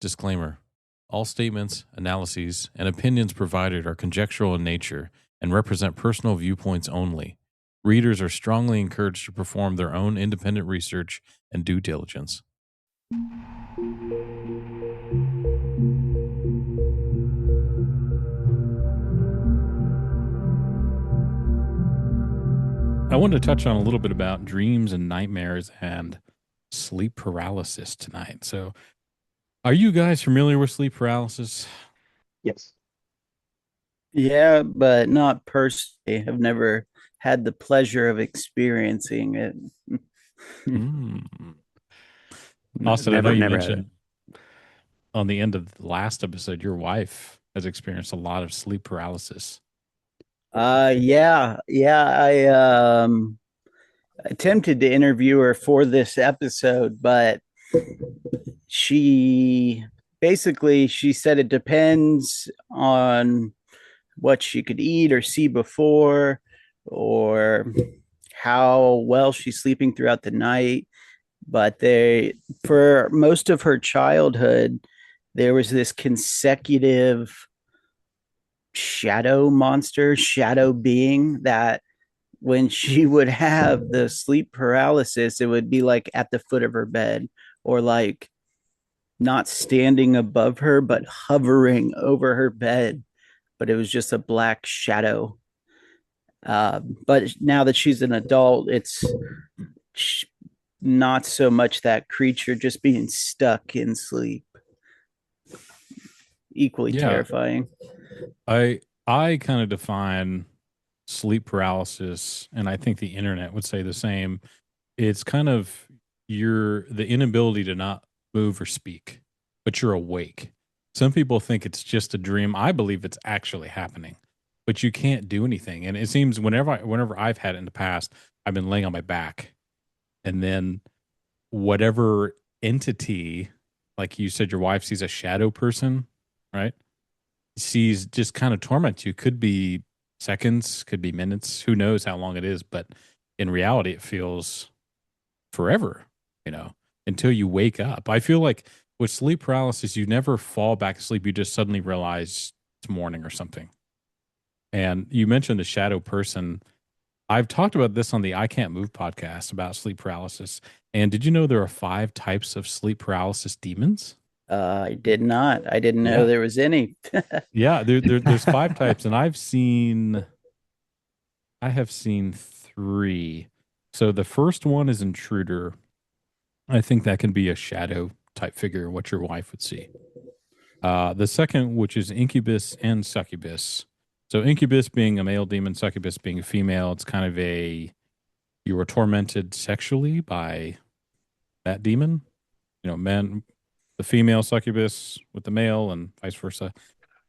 Disclaimer. All statements, analyses, and opinions provided are conjectural in nature and represent personal viewpoints only. Readers are strongly encouraged to perform their own independent research and due diligence. I wanted to touch on a little bit about dreams and nightmares and sleep paralysis tonight. So, are you guys familiar with sleep paralysis? Yes. Yeah, but not personally. I've never had the pleasure of experiencing it. Austin, I know you Never had mentioned on the end of the last episode, your wife has experienced a lot of sleep paralysis. Yeah. I attempted to interview her for this episode, but she said it depends on what she could eat or see before, or how well she's sleeping throughout the night. But for most of her childhood, there was this consecutive shadow being that when she would have the sleep paralysis, it would be like at the foot of her bed, or like not standing above her, but hovering over her bed. But it was just a black shadow. But now that she's an adult, it's not so much that creature just being stuck in sleep. Equally terrifying. I kind of define sleep paralysis, and I think the internet would say the same. It's kind of the inability to not move or speak, but you're awake. Some people think it's just a dream. I believe it's actually happening, but you can't do anything. And it seems whenever I've had it in the past, I've been laying on my back, and then whatever entity, like you said, your wife sees a shadow person, right? Sees just kind of torment you. Could be seconds, could be minutes. Who knows how long it is? But in reality, it feels forever, until you wake up. I feel like with sleep paralysis, you never fall back asleep. You just suddenly realize it's morning or something. And you mentioned the shadow person. I've talked about this on the I Can't Move podcast about sleep paralysis. And did you know there are 5 types of sleep paralysis demons? I did not. I didn't know there was any. Yeah, there's 5 types, and I have seen 3. So the first one is intruder. I think that can be a shadow type figure, what your wife would see. The second, which is incubus and succubus. So incubus being a male demon, succubus being a female. It's kind of you were tormented sexually by that demon. Men, the female succubus with the male, and vice versa.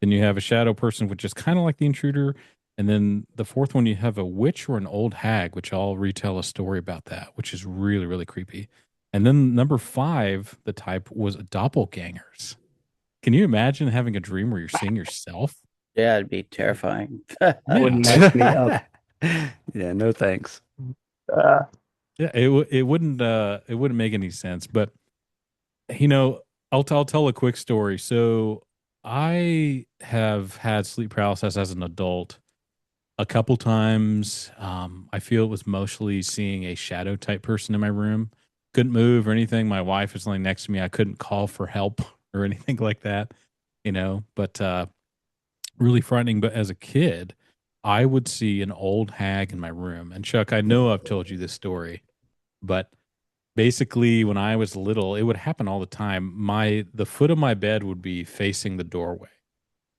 Then you have a shadow person, which is kind of like the intruder. And then the fourth one, you have a witch or an old hag, which I'll retell a story about that, which is really, really creepy. And then number 5, the type was doppelgangers. Can you imagine having a dream where you're seeing yourself? Yeah, it'd be terrifying. Wouldn't mess me up. Yeah, no thanks. Yeah, it wouldn't make any sense. But I'll tell a quick story. So I have had sleep paralysis as an adult a couple times. I feel it was mostly seeing a shadow type person in my room. Couldn't move or anything. My wife was laying next to me. I couldn't call for help or anything like that, but really frightening. But as a kid, I would see an old hag in my room. And Chuck, I know I've told you this story, but basically when I was little, it would happen all the time. The foot of my bed would be facing the doorway.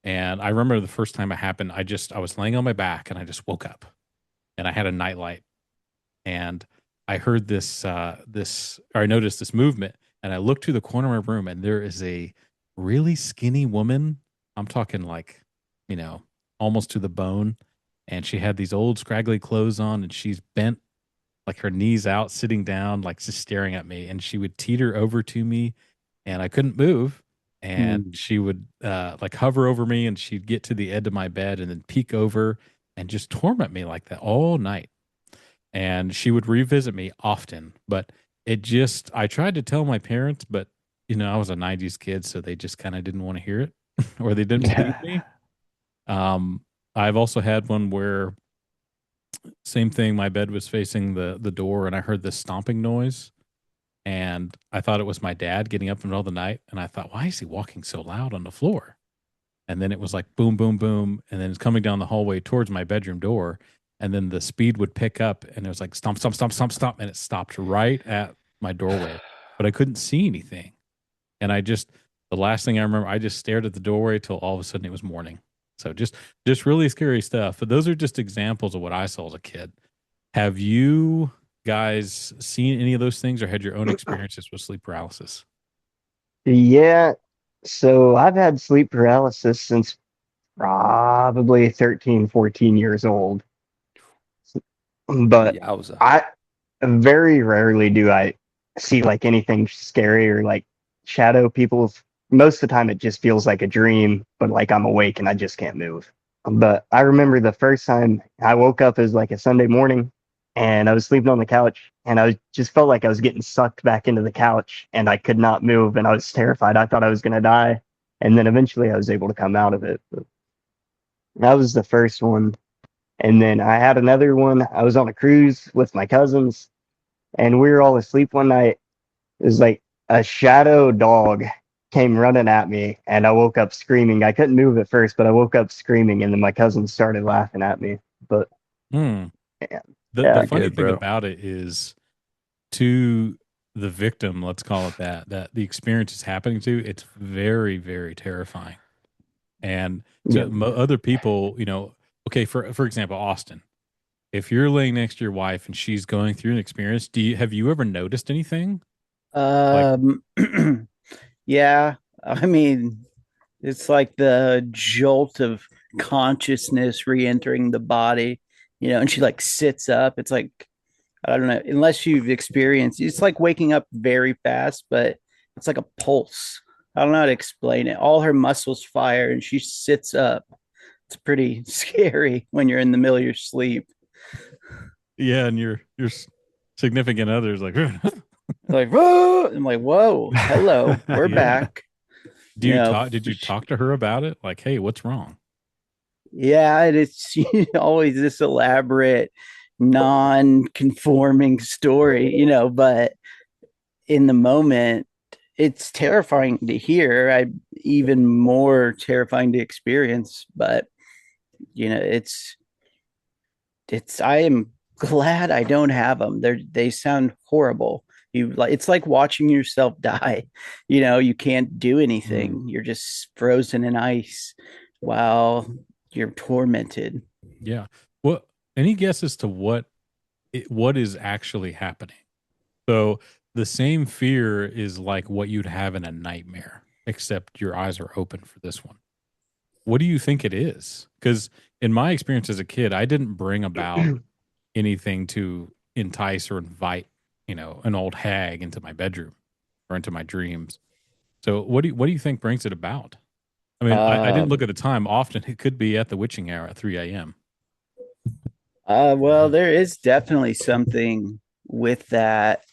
And I remember the first time it happened, I was laying on my back and I just woke up and I had a nightlight and I heard I noticed this movement, and I looked to the corner of my room and there is a really skinny woman. I'm talking like, almost to the bone. And she had these old scraggly clothes on and she's bent, like her knees out, sitting down, like just staring at me. And she would teeter over to me and I couldn't move. And she would like hover over me and she'd get to the edge of my bed and then peek over and just torment me like that all night. And she would revisit me often, but I tried to tell my parents, but I was a 90s kid, so they just kind of didn't want to hear it or they didn't believe me. I've also had one where same thing, my bed was facing the door and I heard this stomping noise and I thought it was my dad getting up in the middle of the night and I thought, why is he walking so loud on the floor? And then it was like boom, boom, boom, and then it's coming down the hallway towards my bedroom door, and then the speed would pick up, and it was like stomp, stomp, stomp, stomp, stomp, and it stopped right at my doorway, but I couldn't see anything, and the last thing I remember, I just stared at the doorway till all of a sudden it was morning. So just really scary stuff. But those are just examples of what I saw as a kid. Have you guys seen any of those things or had your own experiences with sleep paralysis? Yeah. So I've had sleep paralysis since probably 13, 14 years old. But Yowza. I very rarely do I see like anything scary or like shadow people. Most of the time it just feels like a dream, but like I'm awake and I just can't move. But I remember the first time I woke up as like a Sunday morning and I was sleeping on the couch and just felt like I was getting sucked back into the couch and I could not move and I was terrified. I thought I was going to die. And then eventually I was able to come out of it. But that was the first one. And then I had another one. I was on a cruise with my cousins and we were all asleep one night. It was like a shadow dog came running at me and I woke up screaming. I couldn't move at first, but I woke up screaming and then my cousins started laughing at me. But Hmm. yeah, The funny good, thing bro. about it is to the victim, let's call it that the experience is happening to, it's very, very terrifying. And yeah. to other people, okay, for example, Austin, if you're laying next to your wife and she's going through an experience, have you ever noticed anything? Like, Um, yeah, I mean, it's like the jolt of consciousness re-entering the body, and she like sits up. It's like, I don't know, unless you've experienced, it's like waking up very fast, but it's like a pulse. I don't know how to explain it. All her muscles fire and she sits up. It's pretty scary when you're in the middle of your sleep. yeah, and your significant other's like, Like, whoa! I'm like, whoa, hello, we're yeah. back. You know, Did you talk to her about it? Like, hey, what's wrong? yeah, and it's always this elaborate, non-conforming story, but in the moment, it's terrifying to hear. Even more terrifying to experience, but it's. I am glad I don't have them. They sound horrible. It's like watching yourself die. You can't do anything. You're just frozen in ice while you're tormented. Yeah. Well, any guess as to what is actually happening? So the same fear is like what you'd have in a nightmare, except your eyes are open for this one. What do you think it is? Because in my experience as a kid, I didn't bring about anything to entice or invite, an old hag into my bedroom or into my dreams. So what do you think brings it about? I mean, I didn't look Um, at the time. Often it could be at the witching hour at 3 a.m. well, there is definitely something with that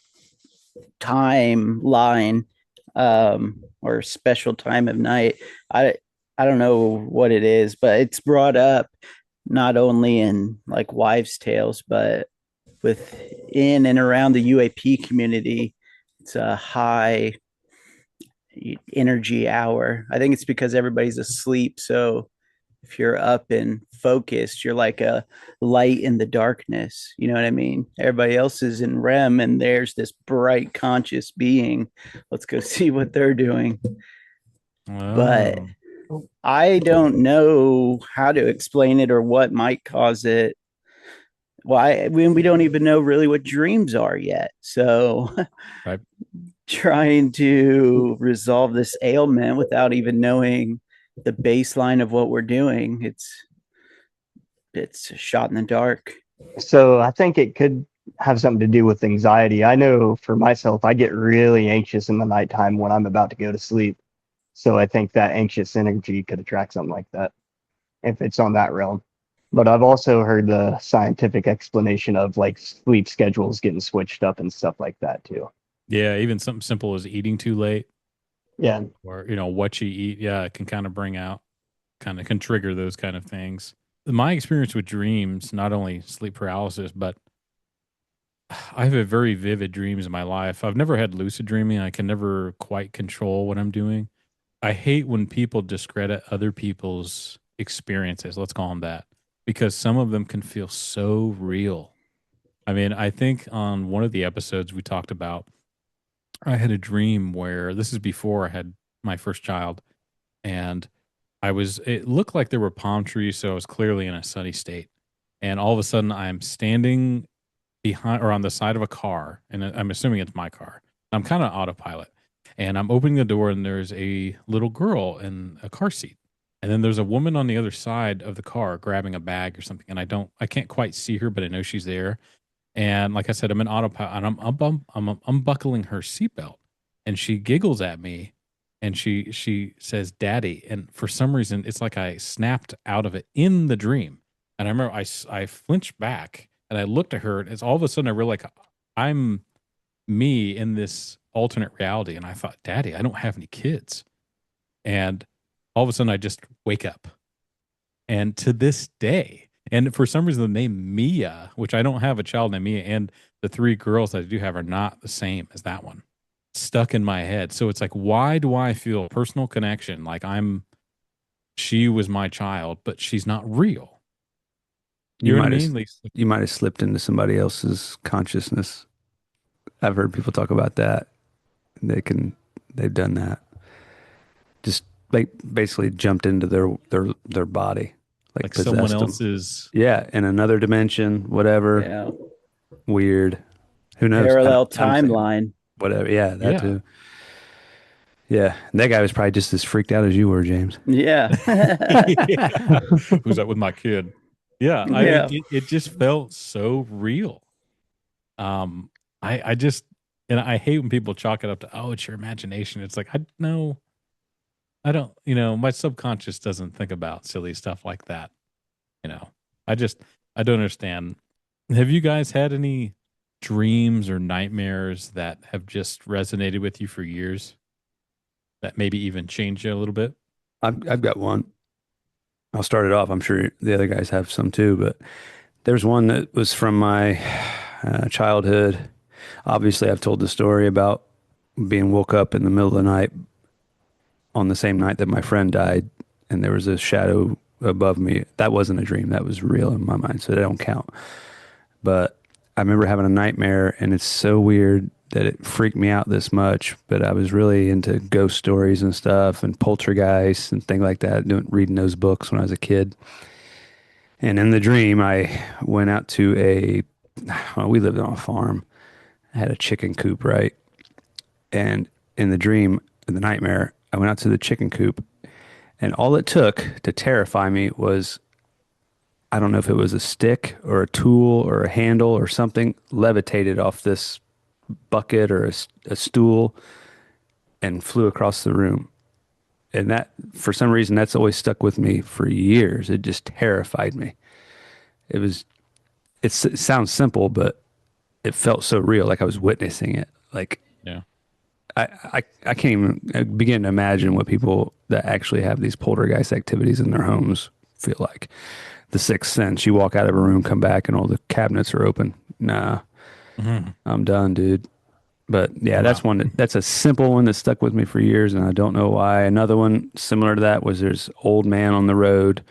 timeline, or special time of night. I don't know what it is, but it's brought up not only in like wives' tales, but within and around the UAP community. It's a high energy hour. I think it's because everybody's asleep. So if you're up and focused, you're like a light in the darkness. You know what I mean? Everybody else is in REM and there's this bright conscious being. Let's go see what they're doing. But Oh, I don't know how to explain it or what might cause it. Why when we don't even know really what dreams are yet. So right. trying to resolve this ailment without even knowing the baseline of what we're doing, it's a shot in the dark. So I think it could have something to do with anxiety. I know for myself, I get really anxious in the nighttime when I'm about to go to sleep. So I think that anxious energy could attract something like that if it's on that realm. But I've also heard the scientific explanation of like sleep schedules getting switched up and stuff like that too. Yeah, even something simple as eating too late. Yeah. or what you eat. Yeah, it can kind of bring out, kind of can trigger those kind of things. My experience with dreams, not only sleep paralysis, but I have a very vivid dreams in my life. I've never had lucid dreaming. I can never quite control what I'm doing. I hate when people discredit other people's experiences. Let's call them that, because some of them can feel so real. I mean, I think on one of the episodes we talked about, I had a dream where this is before I had my first child, and it looked like there were palm trees, so I was clearly in a sunny state. And all of a sudden, I'm standing behind or on the side of a car, and I'm assuming it's my car. I'm kind of autopilot, and I'm opening the door, and there's a little girl in a car seat, and then there's a woman on the other side of the car grabbing a bag or something, and I can't quite see her, but I know she's there. And like I said, I'm in autopilot, and I'm unbuckling her seatbelt, and she giggles at me, and she says, "Daddy," and for some reason, it's like I snapped out of it in the dream, and I remember I flinched back, and I looked at her, and it's all of a sudden I realized like I'm me in this alternate reality, and I thought, "Daddy, I don't have any kids," and all of a sudden I just wake up, and to this day, and for some reason, the name Mia, which I don't have a child named Mia, and the three girls that I do have are not the same as that one, stuck in my head. So it's like, why do I feel a personal connection? Like she was my child, but she's not real. You You know what I might have mean? Like, you might have slipped into somebody else's consciousness. I've heard people talk about that. They've done that. Just like basically jumped into their body, like like someone possessed them. else's. Yeah, in another dimension, whatever. Yeah. Weird. Who knows? Parallel I don't say timeline. whatever. Yeah, that Yeah. too. Yeah, and that guy was probably just as freaked out as you were, James. Yeah. Yeah. Who's that with my kid? Yeah. I Yeah. mean, it just felt so real. Um, I just, and I hate when people chalk it up to, oh, it's your imagination. It's like, I know, I don't, my subconscious doesn't think about silly stuff like that. You know, I just, I don't understand. Have you guys had any dreams or nightmares that have just resonated with you for years that maybe even changed you a little bit? I've got one. I'll start it off. I'm sure the other guys have some too, but there's one that was from my childhood. Obviously, I've told the story about being woke up in the middle of the night on the same night that my friend died, and there was a shadow above me. That wasn't a dream. That was real in my mind, so they don't count. But I remember having a nightmare, and it's so weird that it freaked me out this much. But I was really into ghost stories and stuff, and poltergeists and things like that, reading those books when I was a kid. And in the dream, I went out to well, we lived on a farm. I had a chicken coop, right? And in the dream, in the nightmare, I went out to the chicken coop, and all it took to terrify me was, I don't know if it was a stick or a tool or a handle or something, levitated off this bucket or a stool and flew across the room. And that, for some reason, that's always stuck with me for years. It just terrified me. It was, it sounds simple, but it felt so real, like I was witnessing it. Like, Yeah. I can't even begin to imagine what people that actually have these poltergeist activities in their homes feel like. The Sixth Sense. You walk out of a room, come back, and all the cabinets are open. Nah, I'm done, dude. But yeah, that's Wow. one. That's a simple one that stuck with me for years, and I don't know why. Another one similar to that was there's old man on the road,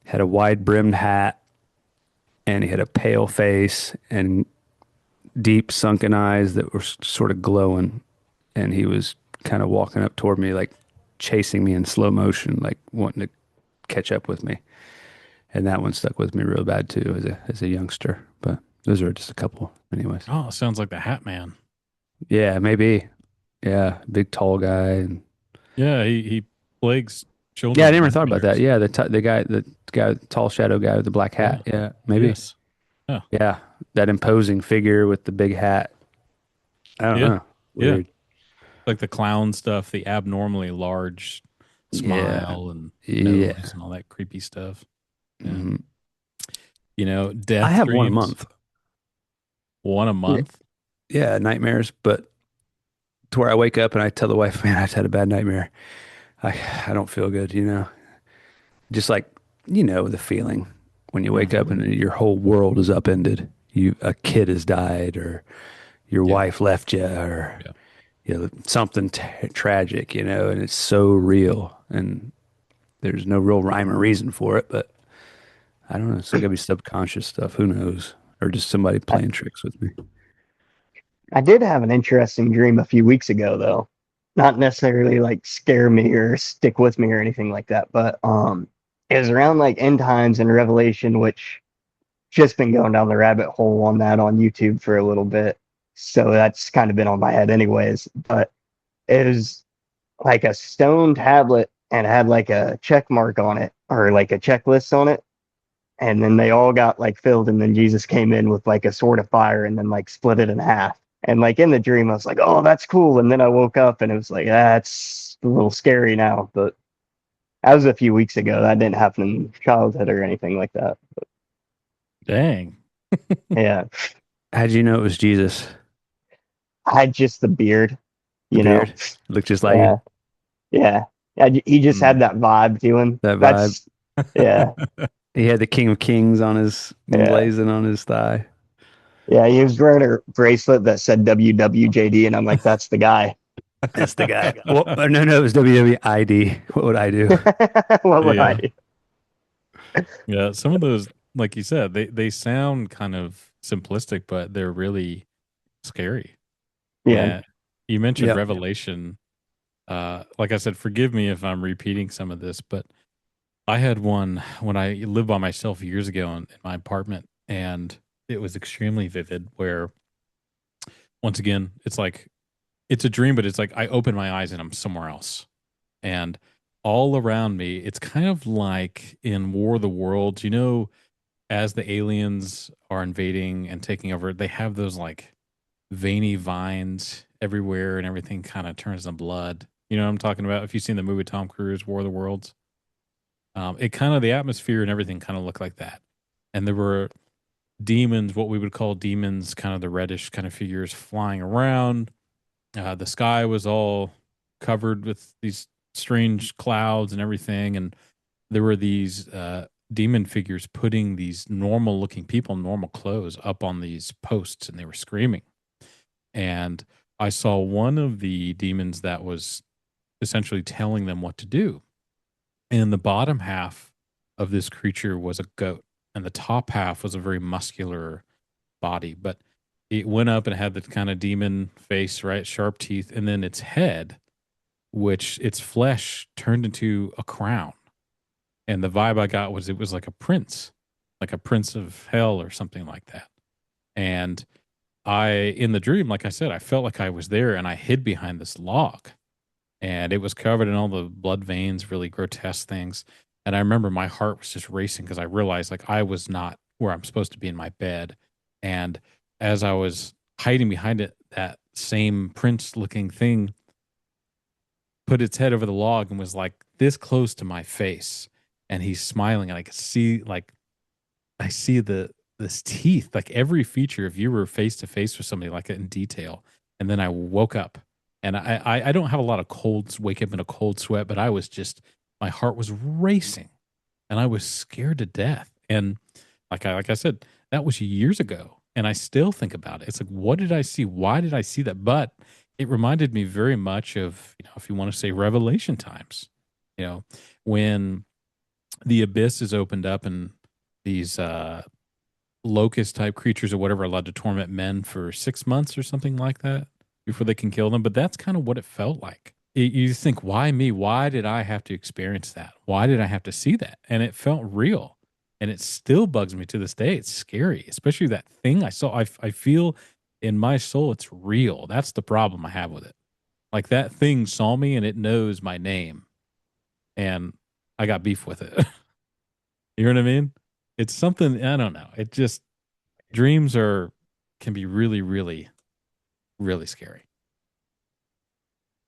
had a wide brimmed hat, and he had a pale face and deep sunken eyes that were sort of glowing, and he was kind of walking up toward me, like chasing me in slow motion, like wanting to catch up with me. And that one stuck with me real bad too as a youngster. But those are just a couple, anyways. Oh, sounds like the Hat Man. Yeah, maybe. Yeah, big tall guy. And Yeah, he plagues yeah, I children with never thought about that. nightmares. Yeah, the guy, tall shadow guy with the black Yeah. hat. Yeah, maybe. Yes. Yeah. Yeah, that imposing figure with the big hat. I don't Yeah. know. Yeah. Weird. Like the clown stuff, the abnormally large Yeah, smile and yeah. nose and all that creepy stuff. Yeah. Mhm. I Death have one a dreams, month. one a Yeah, month. yeah, nightmares, but to where I wake up and I tell the wife, man, I just had a bad nightmare. I don't feel good, you know. Just like, you know, the feeling when you wake up Mhm. and your whole world is upended. A kid has died, or your Yeah. wife left you, or Yeah. something tragic, you know, and it's so real, and there's no real rhyme or reason for it, but I don't know. It's gotta be subconscious stuff. Who knows? Or just somebody I, playing tricks with me. I did have an interesting dream a few weeks ago, though. Not necessarily like scare me or stick with me or anything like that, but it was around like end times and Revelation, which just been going down the rabbit hole on that on YouTube for a little bit. So that's kind of been on my head anyways. But it was like a stone tablet and it had like a check mark on it or like a checklist on it. And then they all got like filled, and then Jesus came in with like a sword of fire and then like split it in half. And like in the dream, I was like, "Oh, that's cool." And then I woke up and it was like, "That's a little scary now." But that was a few weeks ago. That didn't happen in childhood or anything like that. Dang. Yeah, How'd you know it was Jesus? I had just the beard, The you know. beard looked just like Yeah, you. yeah, yeah. He just Mm. had that vibe to him. That vibe. That's yeah, He had the King of Kings on his yeah, blazing on his thigh. yeah. He was wearing a bracelet that said WWJD, and I'm like, "That's the guy." That's the guy. Well, no, it was WWID. What would I do? What would I Yeah. do? Yeah. Some of those, like you said, they sound kind of simplistic, but they're really scary. Yeah, And you mentioned Yep. Revelation. Like I said, forgive me if I'm repeating some of this, but I had one when I lived by myself years ago in my apartment, and it was extremely vivid. Where once again, it's like it's a dream, but it's like I open my eyes and I'm somewhere else, and all around me, it's kind of like in War of the Worlds. You know, as the aliens are invading and taking over, they have those like veiny vines everywhere, and everything kind of turns to blood. You know what I'm talking about? If you've seen the movie Tom Cruise, War of the Worlds, it kind of the atmosphere and everything kind of looked like that. And there were demons, what we would call demons, kind of the reddish kind of figures flying around. The sky was all covered with these strange clouds and everything. And there were these demon figures putting these normal looking people in normal clothes up on these posts, and they were screaming. And I saw one of the demons that was essentially telling them what to do. And the bottom half of this creature was a goat, and the top half was a very muscular body. But it went up and had the kind of demon face, right? Sharp teeth. And then its head, which its flesh turned into a crown. And the vibe I got was it was like a prince of hell or something like that. And in the dream, like I said, I felt like I was there and I hid behind this log, and it was covered in all the blood veins, really grotesque things. And I remember my heart was just racing because I realized like I was not where I'm supposed to be in my bed. And as I was hiding behind it, that same prince looking thing put its head over the log and was like this close to my face. And he's smiling, and I could see like I see this teeth, like every feature. If you were face to face with somebody like it in detail, and then I woke up, and I don't have a lot of colds. Wake up in a cold sweat, but I was just my heart was racing, and I was scared to death. And like I said, that was years ago, and I still think about it. It's like, what did I see? Why did I see that? But it reminded me very much of, if you want to say Revelation times, when the abyss is opened up and these locust type creatures or whatever are allowed to torment men for 6 months or something like that before they can kill them. But that's kind of what it felt like. You think, why me? Why did I have to experience that? Why did I have to see that? And it felt real. And it still bugs me to this day. It's scary, especially that thing I saw. I feel in my soul it's real. That's the problem I have with it. Like that thing saw me and it knows my name. And I got beef with it. You know what I mean? It's something, I don't know. It just dreams can be really, really, really scary.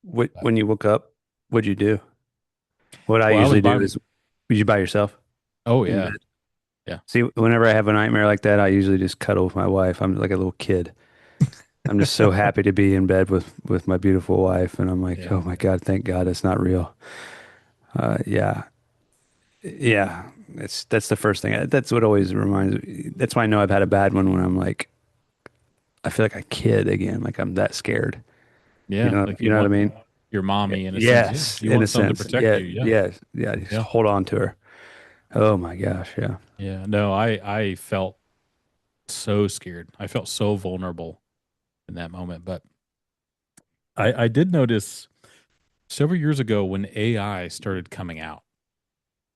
When you woke up, what'd you do? What I Well, I was usually by do is, was you by yourself Oh in yeah. bed? Yeah. See, whenever I have a nightmare like that, I usually just cuddle with my wife. I'm like a little kid. I'm just so happy to be in bed with my beautiful wife, and I'm like, Yeah. oh my God, thank God it's not real. Yeah, yeah. That's the first thing. That's what always reminds me. That's why I know I've had a bad one when I'm like, I feel like a kid again, like I'm that scared. Yeah, like You you know what I want mean? your mommy in a sense. Yeah, Yes, you in a want someone to sense. protect Yeah, you. Yeah, yes, yeah. Just yeah, hold on to her. Oh my gosh, yeah. yeah. No, I felt so scared. I felt so vulnerable in that moment. But I did notice several years ago when AI started coming out,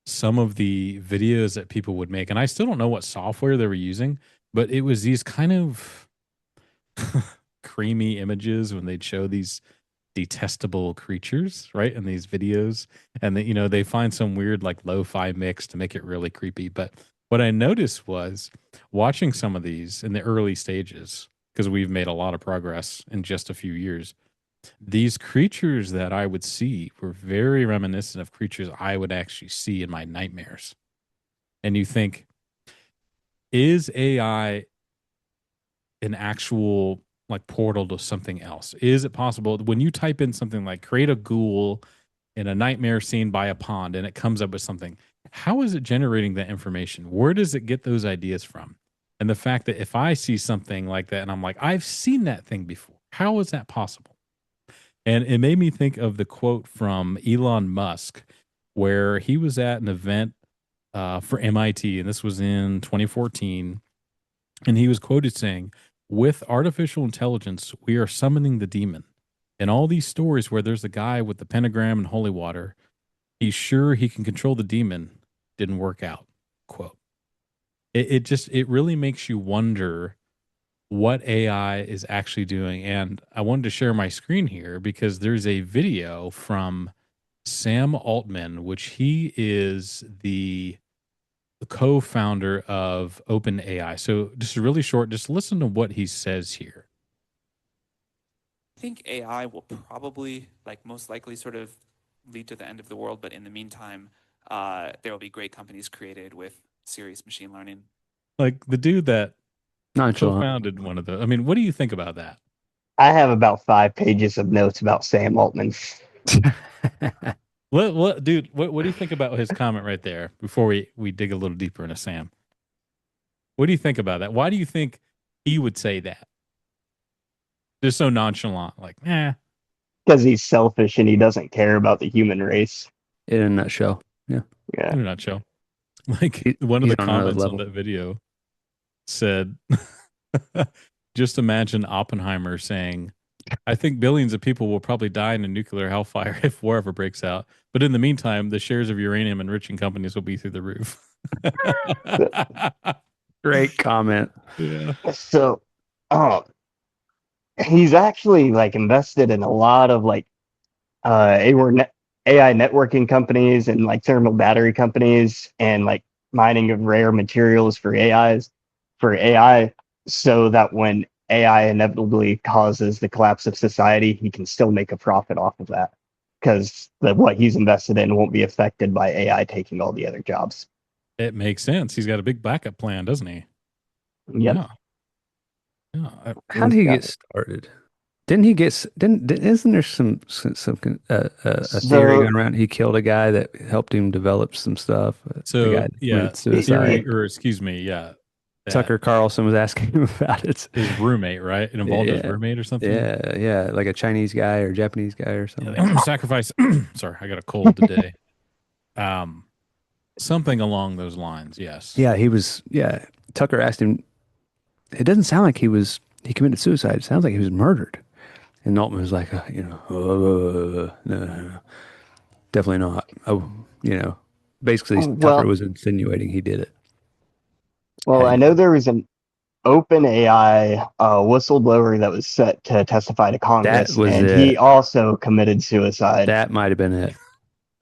some of the videos that people would make, and I still don't know what software they were using, but it was these kind of creamy images when they'd show these detestable creatures, right? In these videos. And they find some weird like lo-fi mix to make it really creepy. But what I noticed was watching some of these in the early stages, because we've made a lot of progress in just a few years. These creatures that I would see were very reminiscent of creatures I would actually see in my nightmares. And you think, is AI an actual like portal to something else? Is it possible when you type in something like create a ghoul in a nightmare scene by a pond and it comes up with something? How is it generating that information? Where does it get those ideas from? And the fact that if I see something like that and I'm like, I've seen that thing before, how is that possible? And it made me think of the quote from Elon Musk, where he was at an event for MIT, and this was in 2014. And he was quoted saying, with artificial intelligence, we are summoning the demon. In all these stories where there's a guy with the pentagram and holy water, he's sure he can control the demon. Didn't work out. Quote. It really makes you wonder what AI is actually doing. And I wanted to share my screen here because there's a video from Sam Altman, which he is the co-founder of OpenAI. So just really short, just listen to what he says here. I think AI will probably, like most likely, sort of lead to the end of the world. But in the meantime, there will be great companies created with serious machine learning. Like the dude that Nonchalant. co-founded one of the. I mean, what do you think about that? I have about 5 pages of notes about Sam Altman. Dude, what do you think about his comment right there before we dig a little deeper into Sam? What do you think about that? Why do you think he would say that? Just so nonchalant, like, Because he's selfish and he doesn't care about the human race. In a nutshell. Yeah. Yeah. in a nutshell. Like one of He's the on another comments on level. that video said, just imagine Oppenheimer saying, I think billions of people will probably die in a nuclear hellfire if war ever breaks out. But in the meantime, the shares of uranium enriching companies will be through the roof. Great comment. Yeah. So, he's actually like invested in a lot of like AI networking companies and like thermal battery companies and like mining of rare materials for AI, so that when AI inevitably causes the collapse of society, he can still make a profit off of that because what he's invested in won't be affected by AI taking all the other jobs. It makes sense. He's got a big backup plan, doesn't he? Yep. Yeah. Yeah. How did he get started? Didn't he get? Isn't there some a theory going around? He killed a guy that helped him develop some stuff. The So guy yeah, committed suicide. theory, or excuse me, yeah. that Tucker Carlson was asking him about it. his roommate, right? It involved his Yeah. roommate or something. Yeah, like a Chinese guy or Japanese guy or Yeah, something. they want to sacrifice. Sorry, I got a cold today. Something along those lines. Yes. Yeah, he was. Yeah, Tucker asked him. It doesn't sound like he committed suicide. It sounds like he was murdered. And Altman was like, no, definitely not. Oh, basically Tucker was insinuating he did it. Well, I know there was an OpenAI whistleblower that was set to testify to Congress, and he also committed suicide. That might have been it.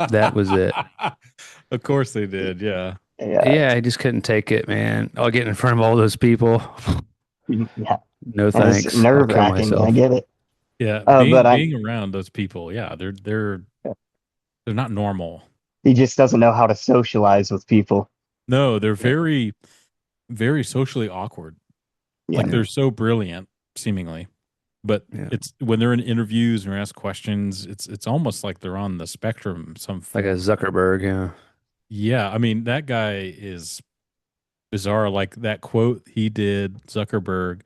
That was it. Of course they did. Yeah. Yeah, he just couldn't take it, man. I'll get in front of all those people. Yeah. No thanks. It's nerve-wracking. I get it. Yeah, being around those people, yeah, they're not normal. He just doesn't know how to socialize with people. No, they're very, very socially awkward. Yeah. Like they're so brilliant, seemingly. But Yeah. it's when they're in interviews and they're asked questions, it's almost like they're on the spectrum. Like a Zuckerberg, yeah. Yeah, I mean that guy is bizarre. Like that quote he did, Zuckerberg,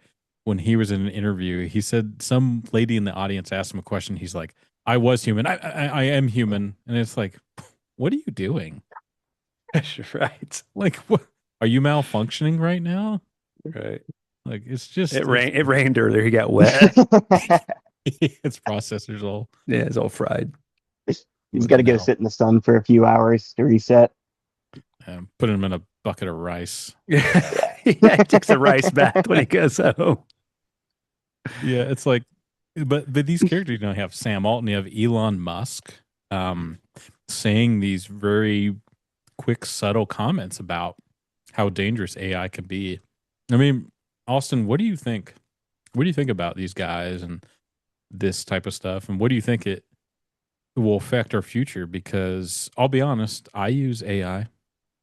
when he was in an interview, he said some lady in the audience asked him a question. He's like, "I was human. I am human," and it's like, what are you doing? Right. Like, what are you malfunctioning right now? Right. Like, it's just It rained earlier. He got wet. it's processors all. Yeah, it's all fried. He's got to go No. sit in the sun for a few hours to reset. Put him in a bucket of rice. Yeah, he takes the rice bath when he goes home. Yeah, it's like, but these characters, you have Sam Altman, you have Elon Musk, saying these very quick, subtle comments about how dangerous AI can be. I mean, Austin, what do you think? What do you think about these guys and this type of stuff? And what do you think it will affect our future? Because I'll be honest, I use AI.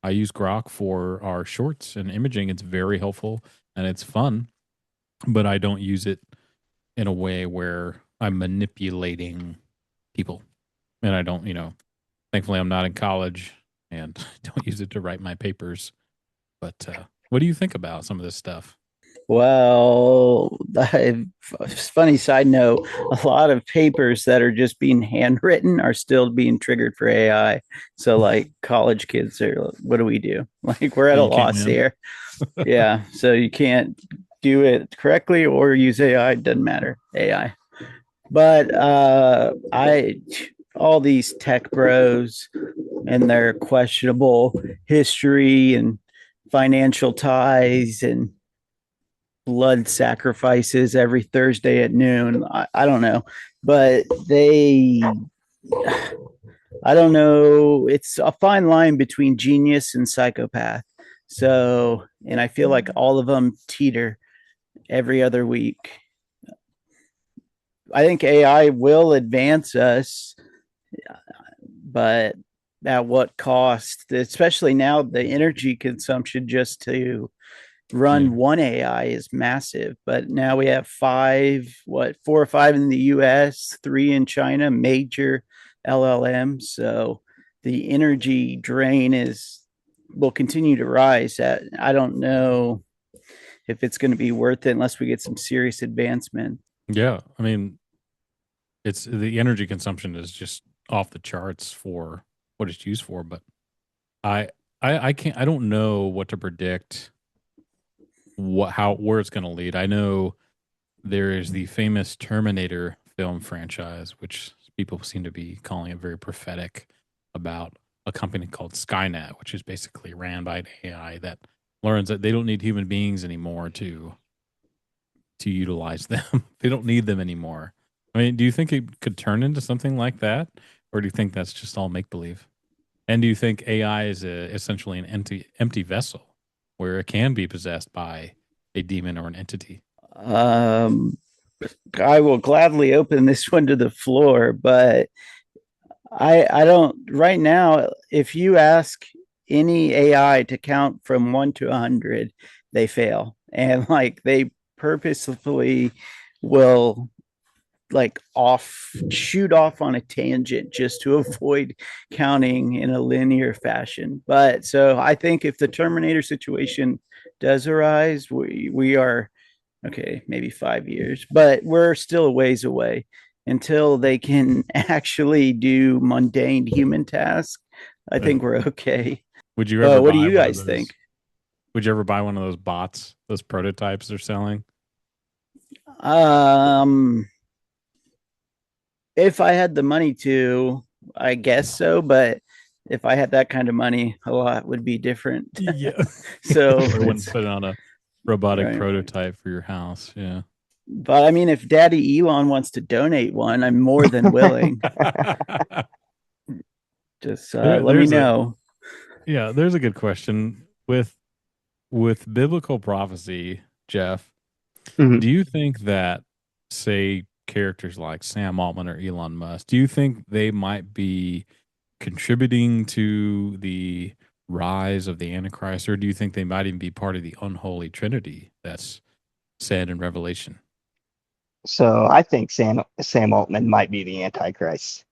I use Grok for our shorts and imaging. It's very helpful and it's fun, but I don't use it in a way where I'm manipulating people. And I don't, thankfully I'm not in college and don't use it to write my papers. But what do you think about some of this stuff? Well, funny side note, a lot of papers that are just being handwritten are still being triggered for AI. So like college kids are, what do we do? Like we're at a You can't loss win. here. Yeah. So you can't do it correctly or use AI. Doesn't matter. AI. But all these tech bros and their questionable history and financial ties and blood sacrifices every Thursday at noon. I don't know, but I don't know. It's a fine line between genius and psychopath. So, and I feel like all of them teeter every other week. I think AI will advance us, but at what cost? Especially now, the energy consumption just to run one AI is massive. But now we have 4 or 5 in the US, 3 in China, major LLMs. So the energy drain will continue to rise. I don't know if it's going to be worth it unless we get some serious advancement. Yeah. I mean, it's the energy consumption is just off the charts for what it's used for. But I don't know what to predict where it's going to lead. I know there is the famous Terminator film franchise, which people seem to be calling it very prophetic about a company called Skynet, which is basically ran by an AI that learns that they don't need human beings anymore to utilize them. They don't need them anymore. I mean, do you think it could turn into something like that, or do you think that's just all make believe? And do you think AI is essentially an empty vessel where it can be possessed by a demon or an entity? I will gladly open this one to the floor, but I don't right now. If you ask any AI to count from 1 to 100, they fail, and like they purposefully will shoot off on a tangent just to avoid counting in a linear fashion. But so I think if the Terminator situation does arise, we are okay, maybe 5 years, but we're still a ways away until they can actually do mundane human tasks. I think we're okay. Would you ever? What do buy you one of guys those- think? Would you ever buy one of those bots, those prototypes they're selling? If I had the money to, I guess so, but if I had that kind of money, a lot would be different. Yeah. So I wouldn't put it on a robotic Right. prototype for your house. Yeah. But I mean, if Daddy Elon wants to donate one, I'm more than willing. Just let me there's know. Yeah, there's a good question with biblical prophecy, Jeff. Mhm. Do you think that, say, characters like Sam Altman or Elon Musk, do you think they might be contributing to the rise of the Antichrist, or do you think they might even be part of the unholy Trinity that's said in Revelation? So I think Sam Altman might be the Antichrist,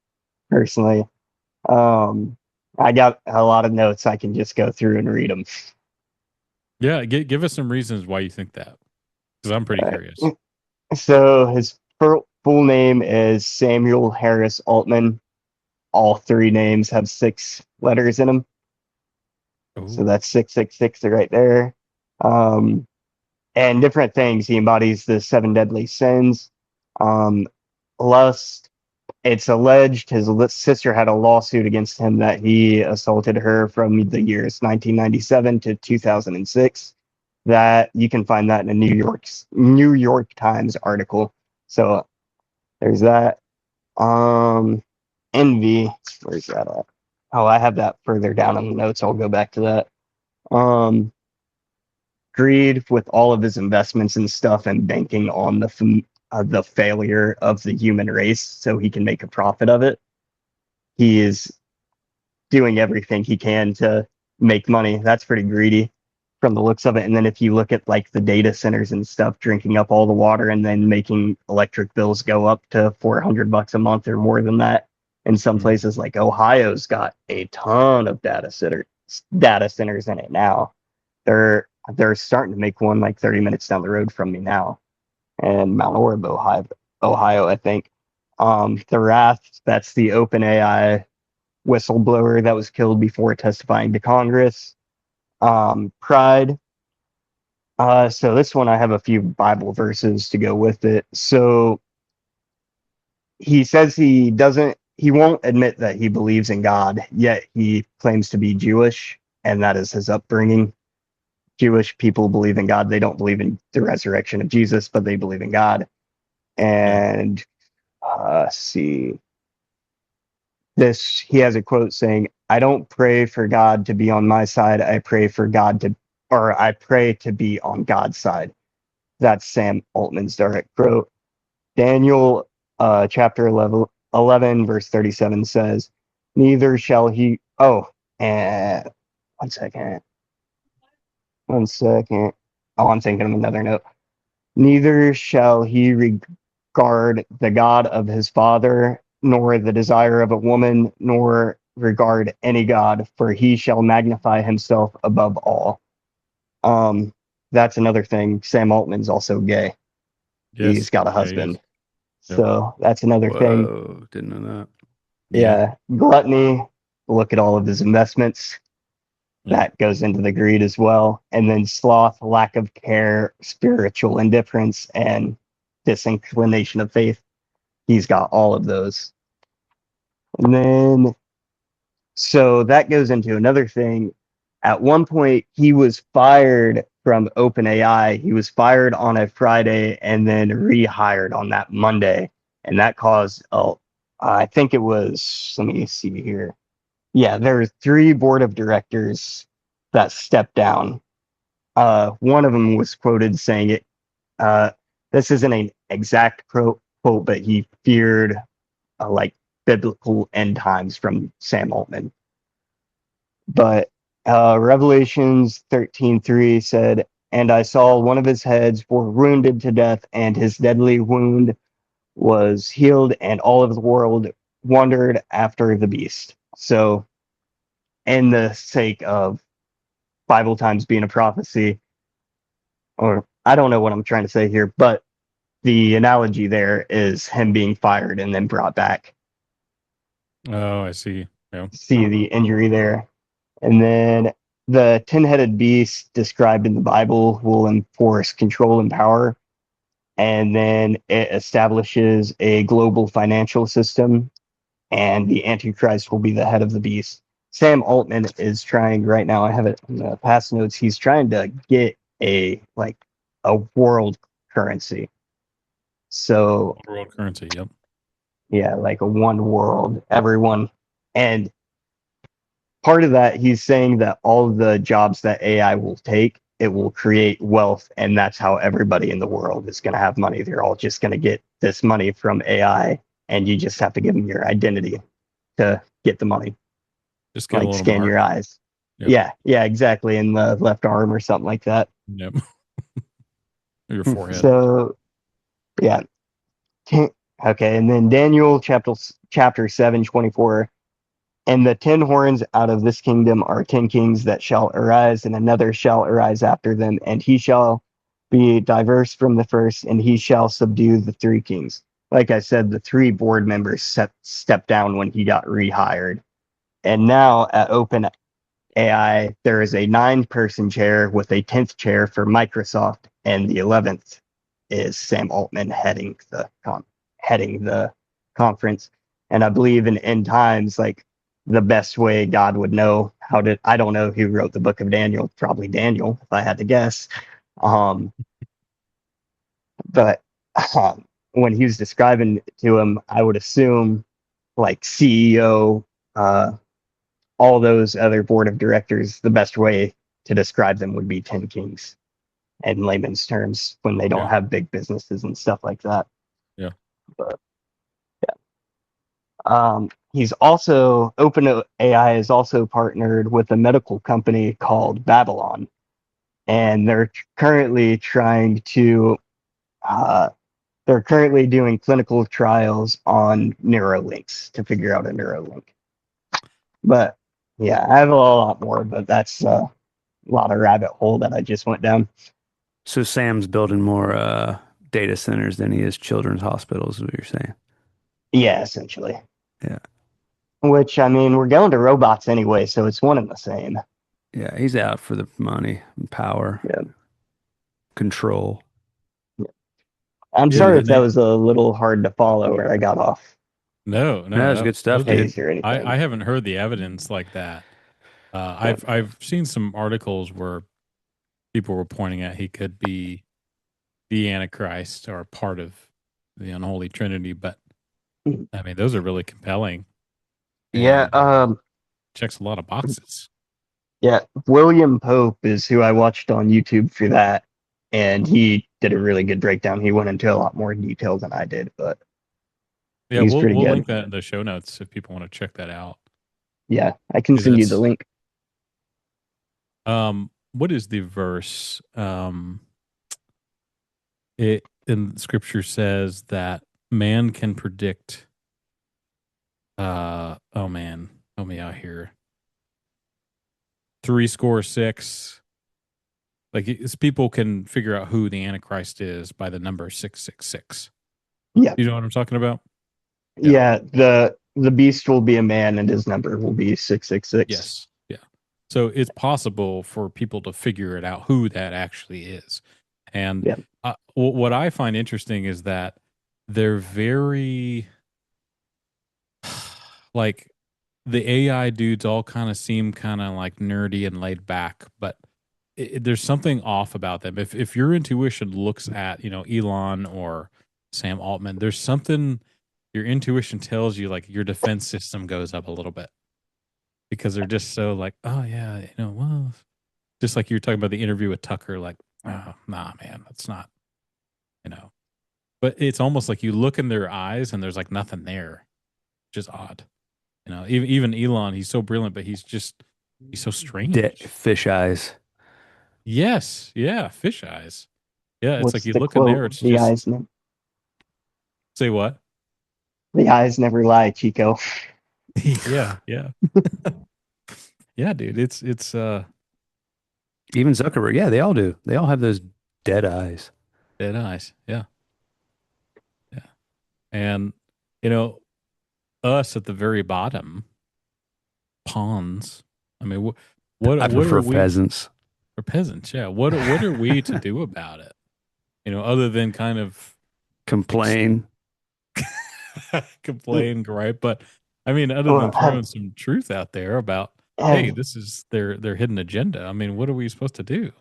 personally. I got a lot of notes. I can just go through and read them. Yeah, give us some reasons why you think that, because I'm pretty curious. So his full name is Samuel Harris Altman. All three names have 6 letters in them. So Ooh. that's 666 right there. And different things. He embodies the 7 deadly sins. Lust. It's alleged his sister had a lawsuit against him that he assaulted her from the years 1997 to 2006. That you can find that in a New York Times article. So there's that. Envy. Where's that at? Oh, I have that further down in the notes. I'll go back to that. Greed with all of his investments and stuff and banking on the failure of the human race so he can make a profit of it. He is doing everything he can to make money. That's pretty greedy from the looks of it. And then if you look at like the data centers and stuff, drinking up all the water and then making electric bills go up to $400 a month or more than that. In some places like Ohio's got a ton of data centers in it now. They're starting to make one like 30 minutes down the road from me now, in Mount Orab, Ohio, I think. The Wrath, that's the OpenAI whistleblower that was killed before testifying to Congress. Pride. So this one I have a few Bible verses to go with it. So he says he won't admit that he believes in God, yet he claims to be Jewish, and that is his upbringing. Jewish people believe in God. They don't believe in the resurrection of Jesus, but they believe in God. And see, he has a quote saying, "I don't pray for God to be on my side. I pray to be on God's side." That's Sam Altman's direct quote. Daniel chapter 11 verse 37 says, "Neither shall he." Oh, and one second. Oh, I'm thinking of another note. "Neither shall he regard the God of his father, nor the desire of a woman, nor regard any God, for he shall magnify himself above all." That's another thing. Sam Altman's also gay. Yes. He's got a Yeah, husband. Yep. So that's another thing. Whoa, didn't know that. Yeah. Gluttony. Look at all of his investments. That goes into the greed as well. And then sloth, lack of care, spiritual indifference, and disinclination of faith. He's got all of those. And then, so that goes into another thing. At one point, he was fired from OpenAI. He was fired on a Friday and then rehired on that Monday. And that caused, I think it was, let me see here. Yeah, there were 3 board of directors that stepped down. One of them was quoted saying it. This isn't an exact quote, but he feared like biblical end times from Sam Altman. But Revelations 13:3 said, "And I saw one of his heads were wounded to death, and his deadly wound was healed, and all of the world wondered after the beast." So, in the sake of Bible times being a prophecy, or I don't know what I'm trying to say here, but the analogy there is him being fired and then brought back. Oh, I see. Yeah. See the injury there. And then the 10-headed beast described in the Bible will enforce control and power. And then it establishes a global financial system, and the Antichrist will be the head of the beast. Sam Altman is trying right now, I have it in the past notes, he's trying to get a world currency. So World currency, yep. yeah, like a one world, everyone. And part of that, he's saying that all of the jobs that AI will take, it will create wealth, and that's how everybody in the world is going to have money. They're all just going to get this money from AI, and you just have to give them your identity to get the money. Just get a Like little scan mark. your eyes. Yep. Yeah, exactly, in the left arm or something like that. Yep. Your forehead. So, yeah. Okay, and then Daniel chapter 7:24. And the 10 horns out of this kingdom are 10 kings that shall arise, and another shall arise after them, and he shall be diverse from the first, and he shall subdue the three kings. Like I said, the three board members stepped down when he got rehired. And now at OpenAI, there is a 9-person chair with a 10th chair for Microsoft, and the 11th is Sam Altman heading the conference. And I believe in end times, like the best way God would know I don't know who wrote the book of Daniel, probably Daniel, if I had to guess. But when he was describing it to him, I would assume like CEO, all those other board of directors, the best way to describe them would be 10 kings in layman's terms when they don't have big businesses and stuff like that. Yeah. But he's also OpenAI is also partnered with a medical company called Babylon, and they're currently doing clinical trials on Neuralinks to figure out a Neuralink. But yeah, I have a lot more, but that's a lot of rabbit hole that I just went down. So Sam's building more data centers than he is children's hospitals, is what you're saying? Yeah, essentially. Yeah. Which, I mean, we're going to robots anyway, so it's one and the same. Yeah, he's out for the money and power. Yeah. Control. I'm sorry if that was a little hard to follow or I got off. No, that's good stuff, dude. I haven't heard the evidence like that. I've seen some articles where people were pointing out he could be the Antichrist or part of the unholy Trinity, but I mean, those are really compelling. Yeah. Checks a lot of boxes. Yeah. William Pope is who I watched on YouTube for that. And he did a really good breakdown. He went into a lot more detail than I did, but yeah, we'll link that in the show notes if people want to check that out. Yeah, I can send you the link. What is the verse? It in Scripture says that man can predict. Oh man, help me out here. 66. Like people can figure out who the Antichrist is by the number 666. Yeah, you know what I'm talking about. Yeah, the beast will be a man, and his number will be 666. Yes, yeah. So it's possible for people to figure it out who that actually is. And what I find interesting is that they're very like the AI dudes all kind of seem kind of like nerdy and laid back, but there's something off about them. If your intuition looks at, Elon or Sam Altman, there's something your intuition tells you, like your defense system goes up a little bit because they're just so like, oh yeah, well, just like you're talking about the interview with Tucker, like, oh, nah, man, that's not, but it's almost like you look in their eyes and there's like nothing there, which is odd. Even Elon, he's so brilliant, but he's so strange. Fish eyes. Yes. Yeah. Fish eyes. Yeah. It's What's like you the look quote? in there. It's the just. Eyes Say what? The eyes never lie, Chico. Yeah. Yeah. Yeah, dude. It's even Zuckerberg. Yeah, they all do. They all have those dead eyes. Dead eyes. Yeah. Yeah. And, us at the very bottom, pawns. I mean, what I prefer are we? Pheasants. For peasants, yeah. What are we to do about it? Other than kind of complain, right? But I mean, other than throwing some truth out there about, hey, this is their hidden agenda. I mean, what are we supposed to do?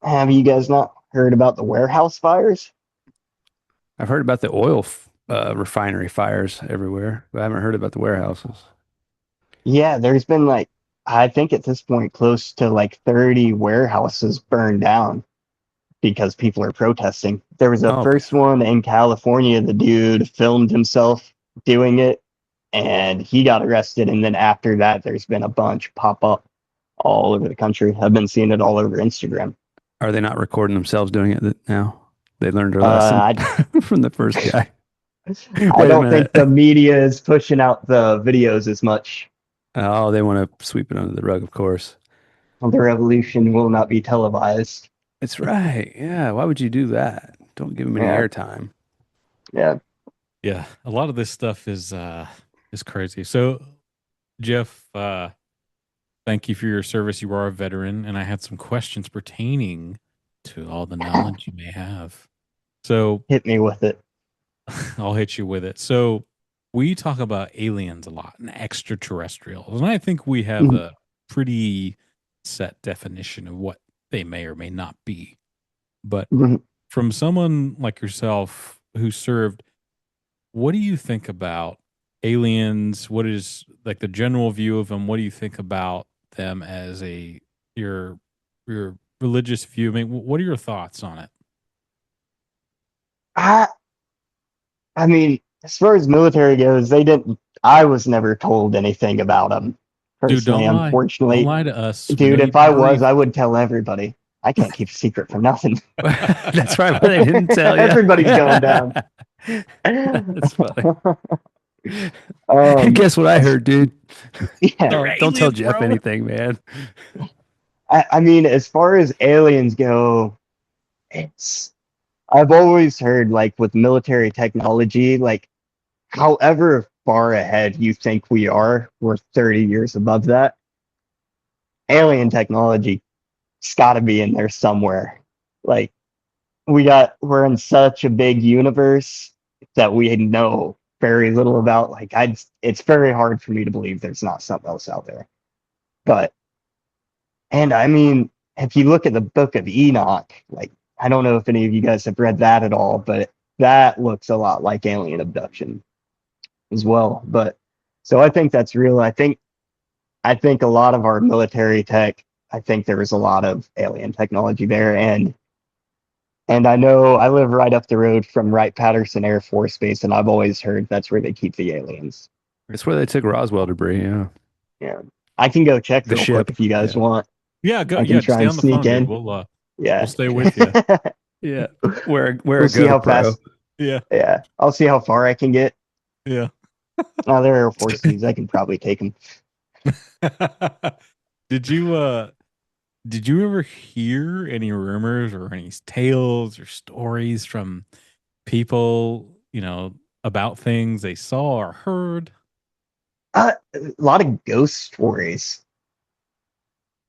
Have you guys not heard about the warehouse fires? I've heard about the oil refinery fires everywhere, but I haven't heard about the warehouses. Yeah, there's been I think at this point close to 30 warehouses burned down because people are protesting. There was a first one in California. The dude filmed himself doing it and he got arrested. And then after that, there's been a bunch pop up all over the country. I've been seeing it all over Instagram. Are they not recording themselves doing it now? They learned their lesson from the first guy. I Wait a don't think minute. the media is pushing out the videos as much. Oh, they want to sweep it under the rug, of course. The revolution will not be televised. It's right. Yeah. Why would you do that? Don't give them any Yeah, airtime. yeah. Yeah, a lot of this stuff is crazy. So, Jeff, thank you for your service. You are a veteran, and I had some questions pertaining to all the knowledge you may have. So, Hit me with it. I'll hit you with it. So, we talk about aliens a lot and extraterrestrials, and I think we have Mhm. a pretty set definition of what they may or may not be. But Mhm. from someone like yourself who served, what do you think about aliens? What is like the general view of them? What do you think about them as your your religious view? I mean, what are your thoughts on it? I, I mean, as far as military goes, they didn't. I was never told anything about them Dude, personally. don't lie. Don't Unfortunately, lie to us. We know dude, you've if been I was, briefed. I would tell everybody. I can't keep a secret for nothing. That's right. But they didn't tell you. Everybody's going down. That's funny. Um, Guess what I heard, dude? yeah. Don't tell aliens, Jeff bro. anything, man. I mean, as far as aliens go, it's. I've always heard, like, with military technology, like, however far ahead you think we are, we're 30 years above that. Alien technology's got to be in there somewhere. Like, we're in such a big universe that we know very little about. Like, it's very hard for me to believe there's not something else out there. But, and I mean, if you look at the Book of Enoch, like, I don't know if any of you guys have read that at all, but that looks a lot like alien abduction as well. But so I think that's real. I think a lot of our military tech, I think there was a lot of alien technology there. And I know I live right up the road from Wright-Patterson Air Force Base, and I've always heard that's where they keep the aliens. That's where they took Roswell debris. Yeah. Yeah. I can go check The real quick ship. if you guys Yeah. want. Yeah, go. I can Yeah, try stay and on the sneak phone, dude. in. We'll Yeah. stay with you. Yeah. Wear We'll a see how GoPro. fast. Yeah, Yeah. I'll see how far I can get. yeah. Oh, they're Air Force dudes. I can probably take them. Did you ever hear any rumors or any tales or stories from people, about things they saw or heard? A lot of ghost stories.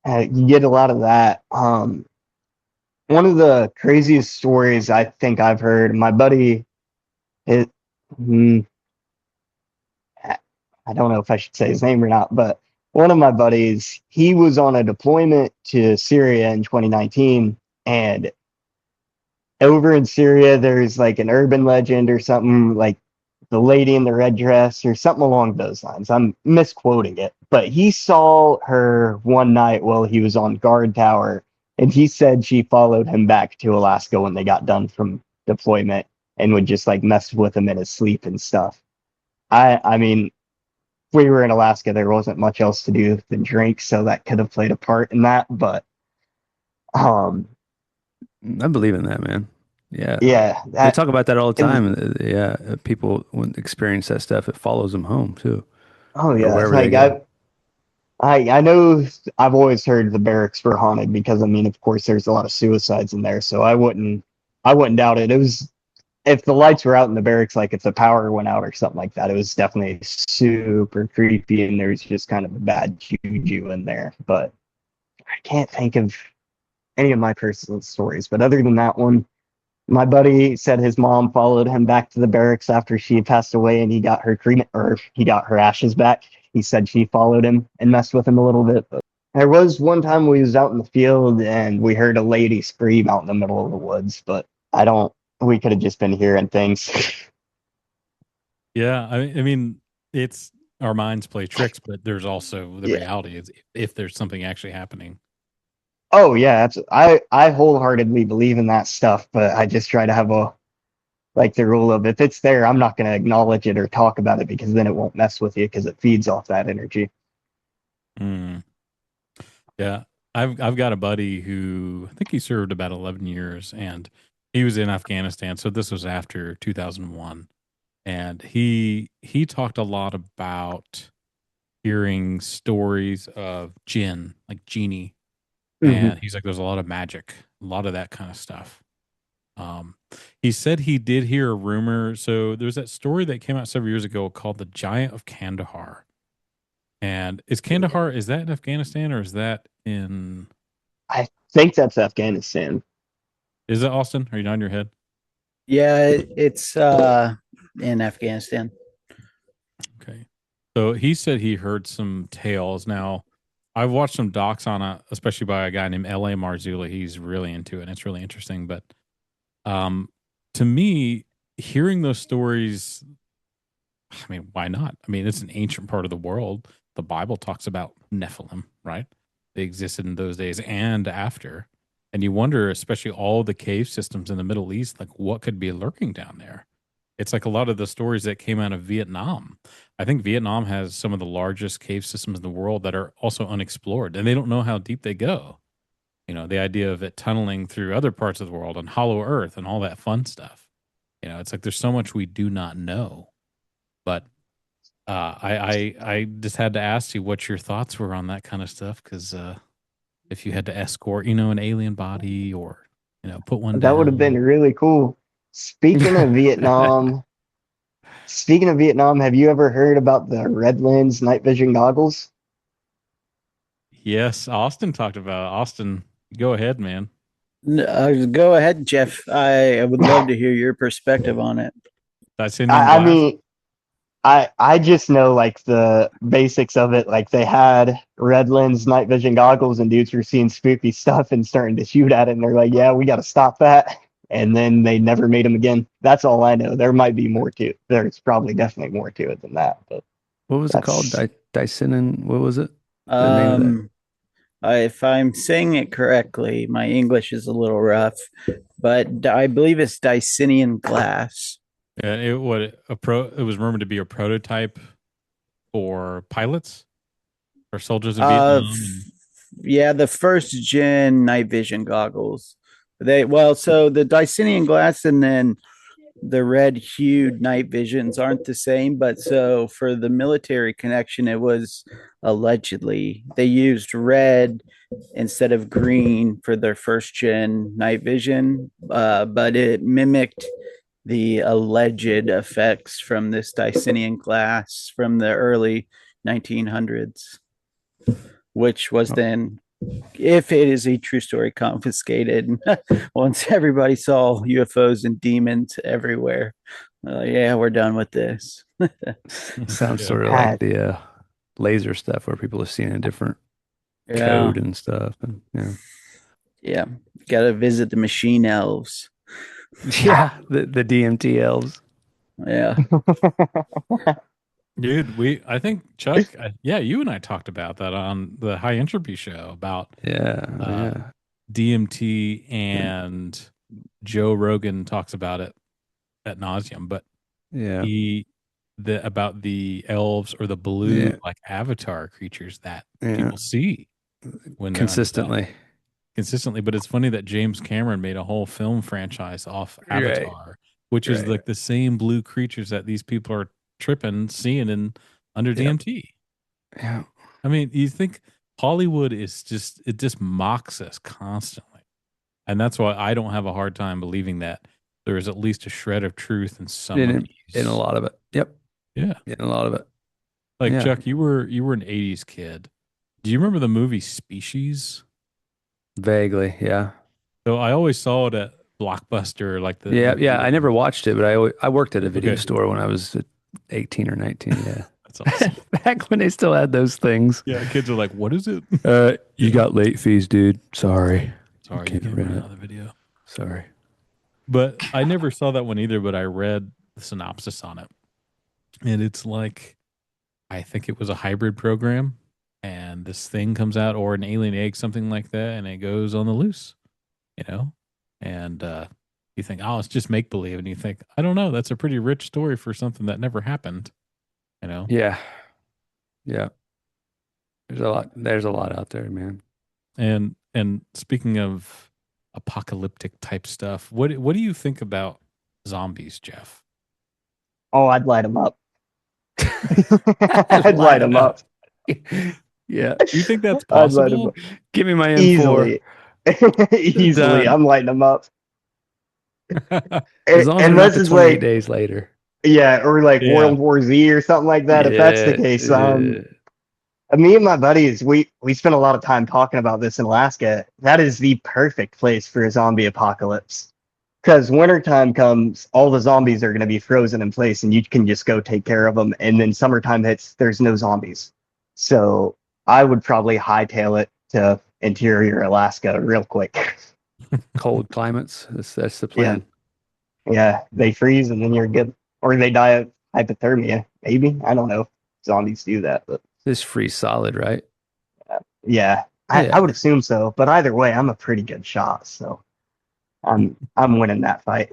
You get a lot of that. One of the craziest stories I think I've heard, my buddy, it, mm, I don't know if I should say his name or not, but one of my buddies, he was on a deployment to Syria in 2019, and over in Syria, there's like an urban legend or something like the lady in the red dress or something along those lines. I'm misquoting it, but he saw her one night while he was on guard tower, and he said she followed him back to Alaska when they got done from deployment and would just like mess with him in his sleep and stuff. I mean, we were in Alaska, there wasn't much else to do than drink, so that could have played a part in that. But um, I believe in that, man. Yeah. yeah, They that talk about that all the and time. Yeah. People when experience that stuff, it follows them home too, oh or yeah, wherever they like go. I know I've always heard the barracks were haunted because I mean, of course, there's a lot of suicides in there, so I wouldn't doubt it. It was if the lights were out in the barracks, like if the power went out or something like that, it was definitely super creepy, and there's just kind of a bad juju in there. But I can't think of any of my personal stories. But other than that one, my buddy said his mom followed him back to the barracks after she had passed away, and he got her cremate or he got her ashes back. He said she followed him and messed with him a little bit. But there was one time we was out in the field and we heard a lady scream out in the middle of the woods, but I don't. We could have just been hearing things. Yeah, I mean, it's our minds play tricks, but there's also the Yeah. reality is if there's something actually happening. Oh yeah, I wholeheartedly believe in that stuff, but I just try to have a like the rule of if it's there, I'm not going to acknowledge it or talk about it because then it won't mess with you because it feeds off that energy. Mm. Yeah, I've got a buddy who I think he served about 11 years, and he was in Afghanistan. So this was after 2001, and he talked a lot about hearing stories of jinn, like genie, and he's like, there's a lot of magic, a lot of that kind of stuff. Um, he said he did hear a rumor. So there's that story that came out several years ago called the Giant of Kandahar. And is that in Afghanistan or is that in, I think that's Afghanistan. is it Austin? Are you nodding your head? Yeah, it's in Afghanistan. Okay. So he said he heard some tales. Now, I've watched some docs on it, especially by a guy named L.A. Marzulli. He's really into it and it's really interesting. But um, to me, hearing those stories, I mean, why not? I mean, it's an ancient part of the world. The Bible talks about Nephilim, right? They existed in those days and after. And you wonder, especially all the cave systems in the Middle East, like what could be lurking down there? It's like a lot of the stories that came out of Vietnam. I think Vietnam has some of the largest cave systems in the world that are also unexplored, and they don't know how deep they go. The idea of it tunneling through other parts of the world and hollow earth and all that fun stuff. It's like there's so much we do not know. But I just had to ask you what your thoughts were on that kind of stuff, because if you had to escort, an alien body or put one That would have been down. really cool. Speaking of Vietnam, have you ever heard about the Red Lens night vision goggles? Yes, Austin talked about it. Austin. Go ahead, man. Go ahead, Jeff. I would love to hear your perspective on it. Titanium I glass. mean, I just know like the basics of it. Like they had red lens night vision goggles, and dudes were seeing spooky stuff and starting to shoot at it. And they're like, "Yeah, we got to stop that." And then they never made them again. That's all I know. There might be more to it. There's probably definitely more to it than that. But What was it called? that's Dyson and what was it? The name of that? If I'm saying it correctly, my English is a little rough, but I believe it's Dicinian glass. Yeah, it was rumored to be a prototype for pilots or soldiers in Vietnam. Yeah, the first gen night vision goggles. So the Dicinian glass and then the red hued night visions aren't the same, but so for the military connection, it was allegedly they used red instead of green for their first gen night vision, but it mimicked the alleged effects from this Dicinian glass from the early 1900s, which was then, if it is a true story, confiscated once everybody saw UFOs and demons everywhere. Yeah, we're done with this. Sounds Yeah. sort of like the laser stuff where people are seeing a different code and stuff. And yeah, got to visit the machine elves. yeah, the DMT elves. Yeah. Dude, I think Chuck, you and I talked about that on the High Entropy show about DMT, and Joe Rogan talks about it ad nauseum. But about the elves or the blue like avatar creatures that people see when consistently. But it's funny that James Cameron made a whole film franchise off Avatar, which is like the same blue creatures that these people are tripping, seeing under DMT. Yeah. I mean, you think Hollywood it just mocks us constantly. And that's why I don't have a hard time believing that there is at least a shred of truth in some of these. In a lot of it. Yep. Yeah. In a lot of it. Like Chuck, you were an 80s kid. Do you remember the movie Species? Vaguely, yeah. So I always saw it at Blockbuster, like I never watched it, but I worked at a video store when I was 18 or 19. Yeah, that's awesome. Back when they still had those things. Yeah, kids are like, "What is it?" You got late fees, dude. Sorry, you can't rent out the video. Sorry, but I never saw that one either. But I read the synopsis on it, and it's like, I think it was a hybrid program, and this thing comes out, or an alien egg, something like that, and it goes on the loose, and you think, oh, it's just make believe, and you think, I don't know, that's a pretty rich story for something that never happened, Yeah. There's a lot out there, man. And speaking of apocalyptic type stuff, what do you think about zombies, Jeff? Oh, I'd light them up. I'd light them up. Yeah. You think that's I'd light them possible? up. Give me my M4. Easily. Easily. Done. I'm lighting them up. As long as they're not Unless the it's 28 like, days later. yeah, or like Yeah. World War Z or something like that. If that's the Yeah. case, me and my buddies, we spent a lot of time talking about this in Alaska. That is the perfect place for a zombie apocalypse. Because wintertime comes, all the zombies are going to be frozen in place, and you can just go take care of them. And then summertime hits, there's no zombies. So I would probably hightail it to interior Alaska real quick. Cold climates. That's the Yeah, plan. yeah, they freeze and then you're good, or they die of hypothermia. Maybe, I don't know if zombies do that, but This freeze solid, right? yeah, Yeah. I would assume so. But either way, I'm a pretty good shot, so I'm winning that fight.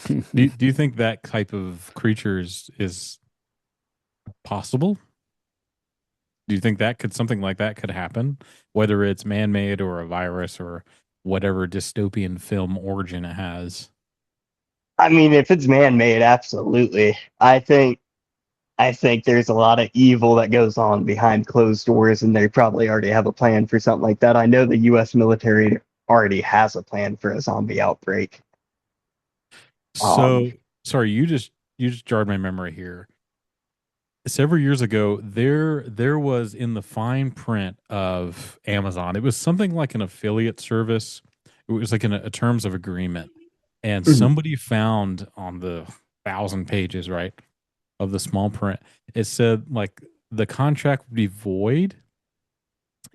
Do you think that type of creatures is possible? Do you think that something like that could happen, whether it's man-made or a virus or whatever dystopian film origin it has? I mean, if it's man-made, absolutely. I think there's a lot of evil that goes on behind closed doors, and they probably already have a plan for something like that. I know the U.S. military already has a plan for a zombie outbreak. So, sorry, you just jarred my memory here. Several years ago, there was in the fine print of Amazon, it was something like an affiliate service. It was like in a terms of agreement, and Mhm. somebody found on the 1,000 pages, right, of the small print, it said like the contract would be void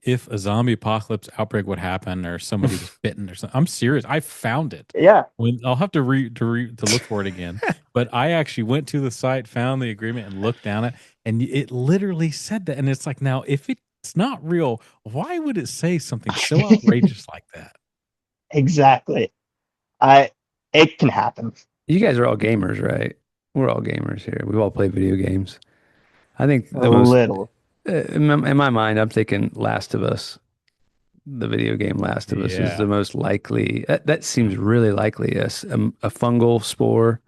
if a zombie apocalypse outbreak would happen or somebody was bitten or something. I'm serious. I found it. Yeah, I'll have to look for it again. But I actually went to the site, found the agreement, and looked down it, and it literally said that. And it's like, now, if it's not real, why would it say something so outrageous like that? exactly. It can happen. You guys are all gamers, right? We're all gamers here. We all play video games. I think A the most, little. in my mind, I'm thinking Last of Us. The video game Last of Us is the Yeah. most likely. That seems really likely. A fungal spore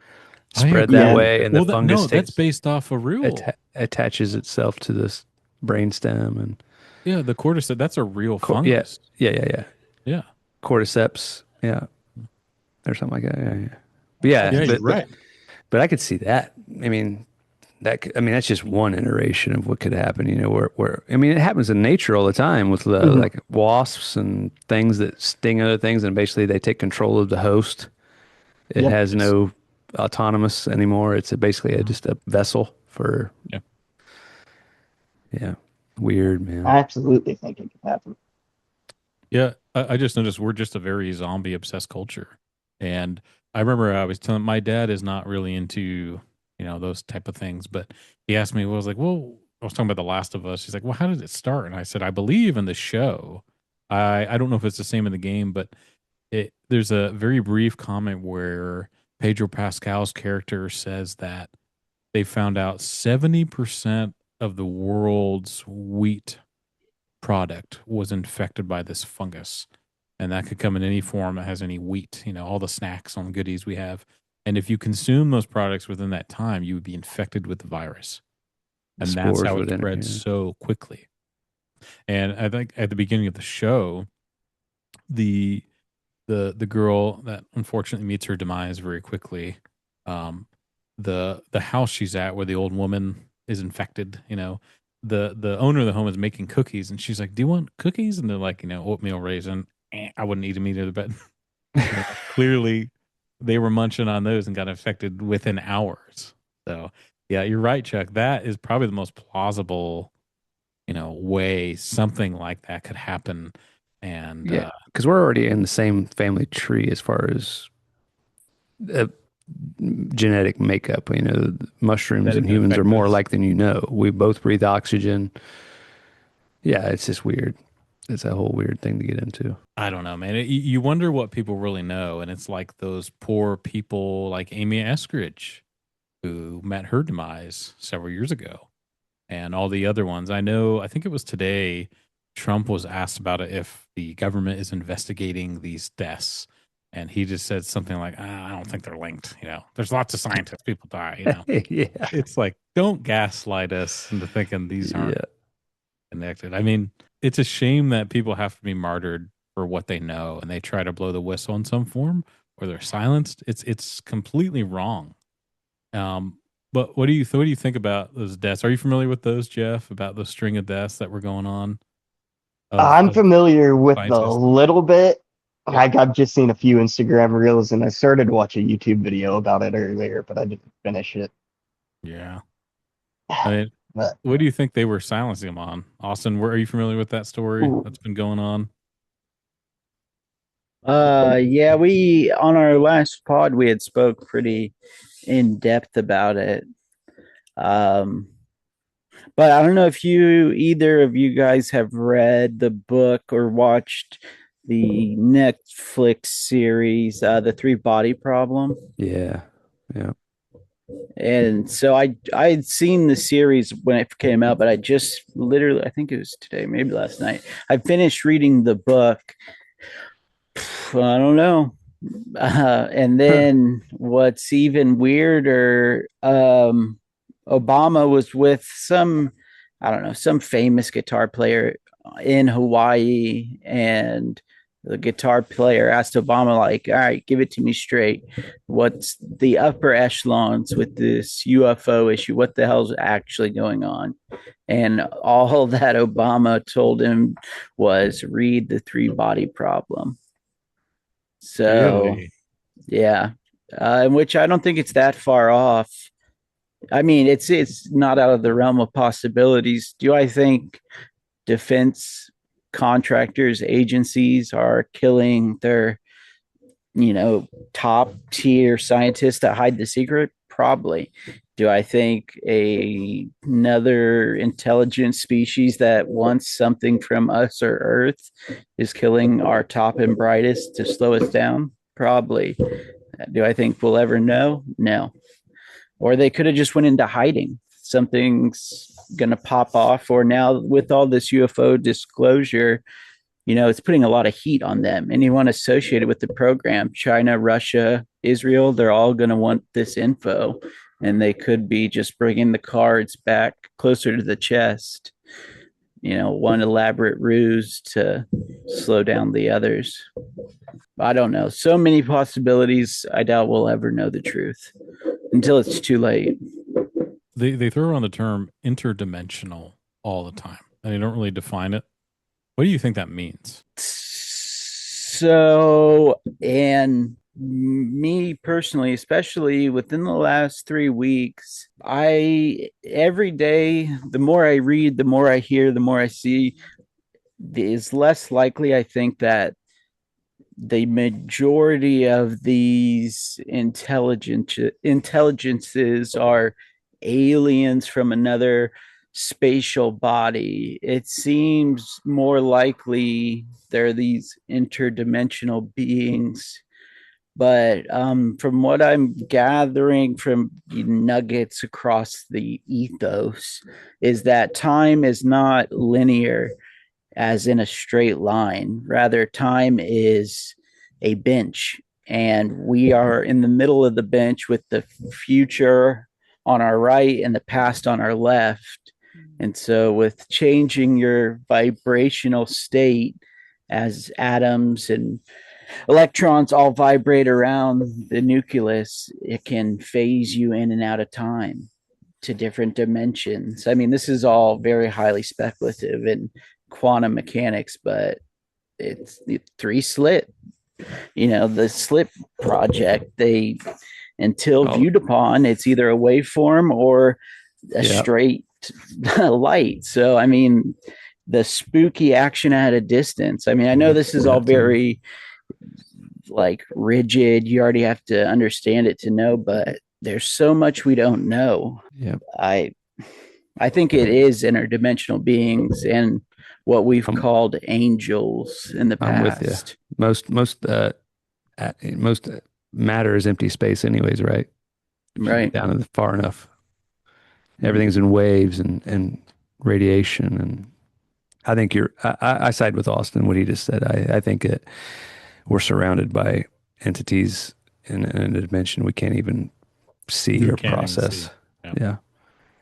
I spread that agree. Yeah. way, and the Well, fungus that's takes based off a real. attaches itself to this brainstem and Yeah, the cordyceps. That's a real yeah, fungus. yeah. Yeah. Cordyceps, yeah, or something like that. Yeah. But yeah, Yeah, you're right. but I could see that. I mean, that's just one iteration of what could happen. You know, where I mean, it happens in nature all the time with Mhm. like wasps and things that sting other things, and basically they take control of the host. It Yep. has no autonomous anymore. It's basically just a vessel for Yeah. yeah, weird man. I absolutely think it can happen. Yeah, I just noticed we're just a very zombie obsessed culture, and I remember I was telling my dad is not really into those type of things, but he asked me, well, I was like, well, I was talking about The Last of Us. He's like, well, how did it start? And I said, I believe in the show. I don't know if it's the same in the game, but there's a very brief comment where Pedro Pascal's character says that they found out 70% of the world's wheat product was infected by this fungus. And that could come in any form that has any wheat, all the snacks on goodies we have. And if you consume those products within that time, you would be infected with the virus. And that's Spores how it would enter, spreads yeah. so quickly. And I think at the beginning of the show, the girl that unfortunately meets her demise very quickly, the house she's at where the old woman is infected, the owner of the home is making cookies, and she's like, do you want cookies? And they're like, oatmeal raisin. I wouldn't eat them either, but clearly they were munching on those and got infected within hours. So yeah, you're right, Chuck. That is probably the most plausible, way something like that could happen. And Yeah, because we're already in the same family tree as far as uh, genetic makeup. You know, mushrooms That it and can humans are affect more us. alike than you know. We both breathe oxygen. Yeah, it's just weird. It's a whole weird thing to get into. I don't know, man. You wonder what people really know, and it's like those poor people like Amy Eskridge, who met her demise several years ago, and all the other ones. I think it was today, Trump was asked about it if the government is investigating these deaths and he just said something like, I don't think they're linked. There's lots of scientists, people die. Yeah. It's like, don't gaslight us into thinking these aren't Yeah. connected. I mean, it's a shame that people have to be martyred for what they know, and they try to blow the whistle in some form, or they're silenced. It's completely wrong. But what do you think about those deaths? Are you familiar with those, Jeff? About the string of deaths that were going on? I'm Of familiar with a scientists? little bit. Yeah. Like I've just seen a few Instagram reels, and I started to watch a YouTube video about it earlier, but I didn't finish it. Yeah. I mean, But what do you think they were silencing them on? Austin, are you familiar with that story ooh, that's been going on? Yeah, we on our last pod we had spoke pretty in depth about it. Um, but I don't know if either of you guys have read the book or watched the Netflix series, The Three Body Problem. Yeah. Yeah. And so I'd seen the series when it came out, but I just literally, I think it was today, maybe last night, I finished reading the book. I don't know. And then what's even weirder, Obama was with I don't know, some famous guitar player in Hawaii, and the guitar player asked Obama, like, all right, give it to me straight. What's the upper echelons with this UFO issue? What the hell's actually going on? And all that Obama told him was read The Three Body Problem. So, Really? yeah, in which I don't think it's that far off. I mean, it's not out of the realm of possibilities. Do I think defense contractors, agencies are killing their, top tier scientists that hide the secret? Probably. Do I think another intelligent species that wants something from us or Earth is killing our top and brightest to slow us down? Probably. Do I think we'll ever know? No. Or they could have just went into hiding. Something's gonna pop off. Or now with all this UFO disclosure, it's putting a lot of heat on them. Anyone associated with the program, China, Russia, Israel, they're all going to want this info. And they could be just bringing the cards back closer to the chest. One elaborate ruse to slow down the others. I don't know. So many possibilities. I doubt we'll ever know the truth until it's too late. They throw around the term interdimensional all the time, and they don't really define it. What do you think that means? So, and me personally, especially within the last 3 weeks, every day, the more I read, the more I hear, the more I see, is less likely, I think, that the majority of these intelligences are aliens from another spatial body. It seems more likely they're these interdimensional beings. But from what I'm gathering from the nuggets across the ethos, is that time is not linear, as in a straight line. Rather, time is a bench, and we are in the middle of the bench with the future on our right and the past on our left. And so, with changing your vibrational state as atoms and electrons all vibrate around the nucleus, it can phase you in and out of time to different dimensions. I mean, this is all very highly speculative and quantum mechanics, but it's the three slit, the slit project. Until viewed upon, it's either a waveform or a straight light. So, I mean, the spooky action at a distance. I mean, I know this is all very like rigid. You already have to understand it to know, but there's so much we don't know. Yeah. I think it is interdimensional beings and what we've called angels in the past. I'm with you. Most matter is empty space, anyways, right? Right. Down far enough. Everything's in waves and radiation, and I think I side with Austin what he just said. I think we're surrounded by entities in a dimension we can't even see You or can't even process. see. Yeah. Yeah.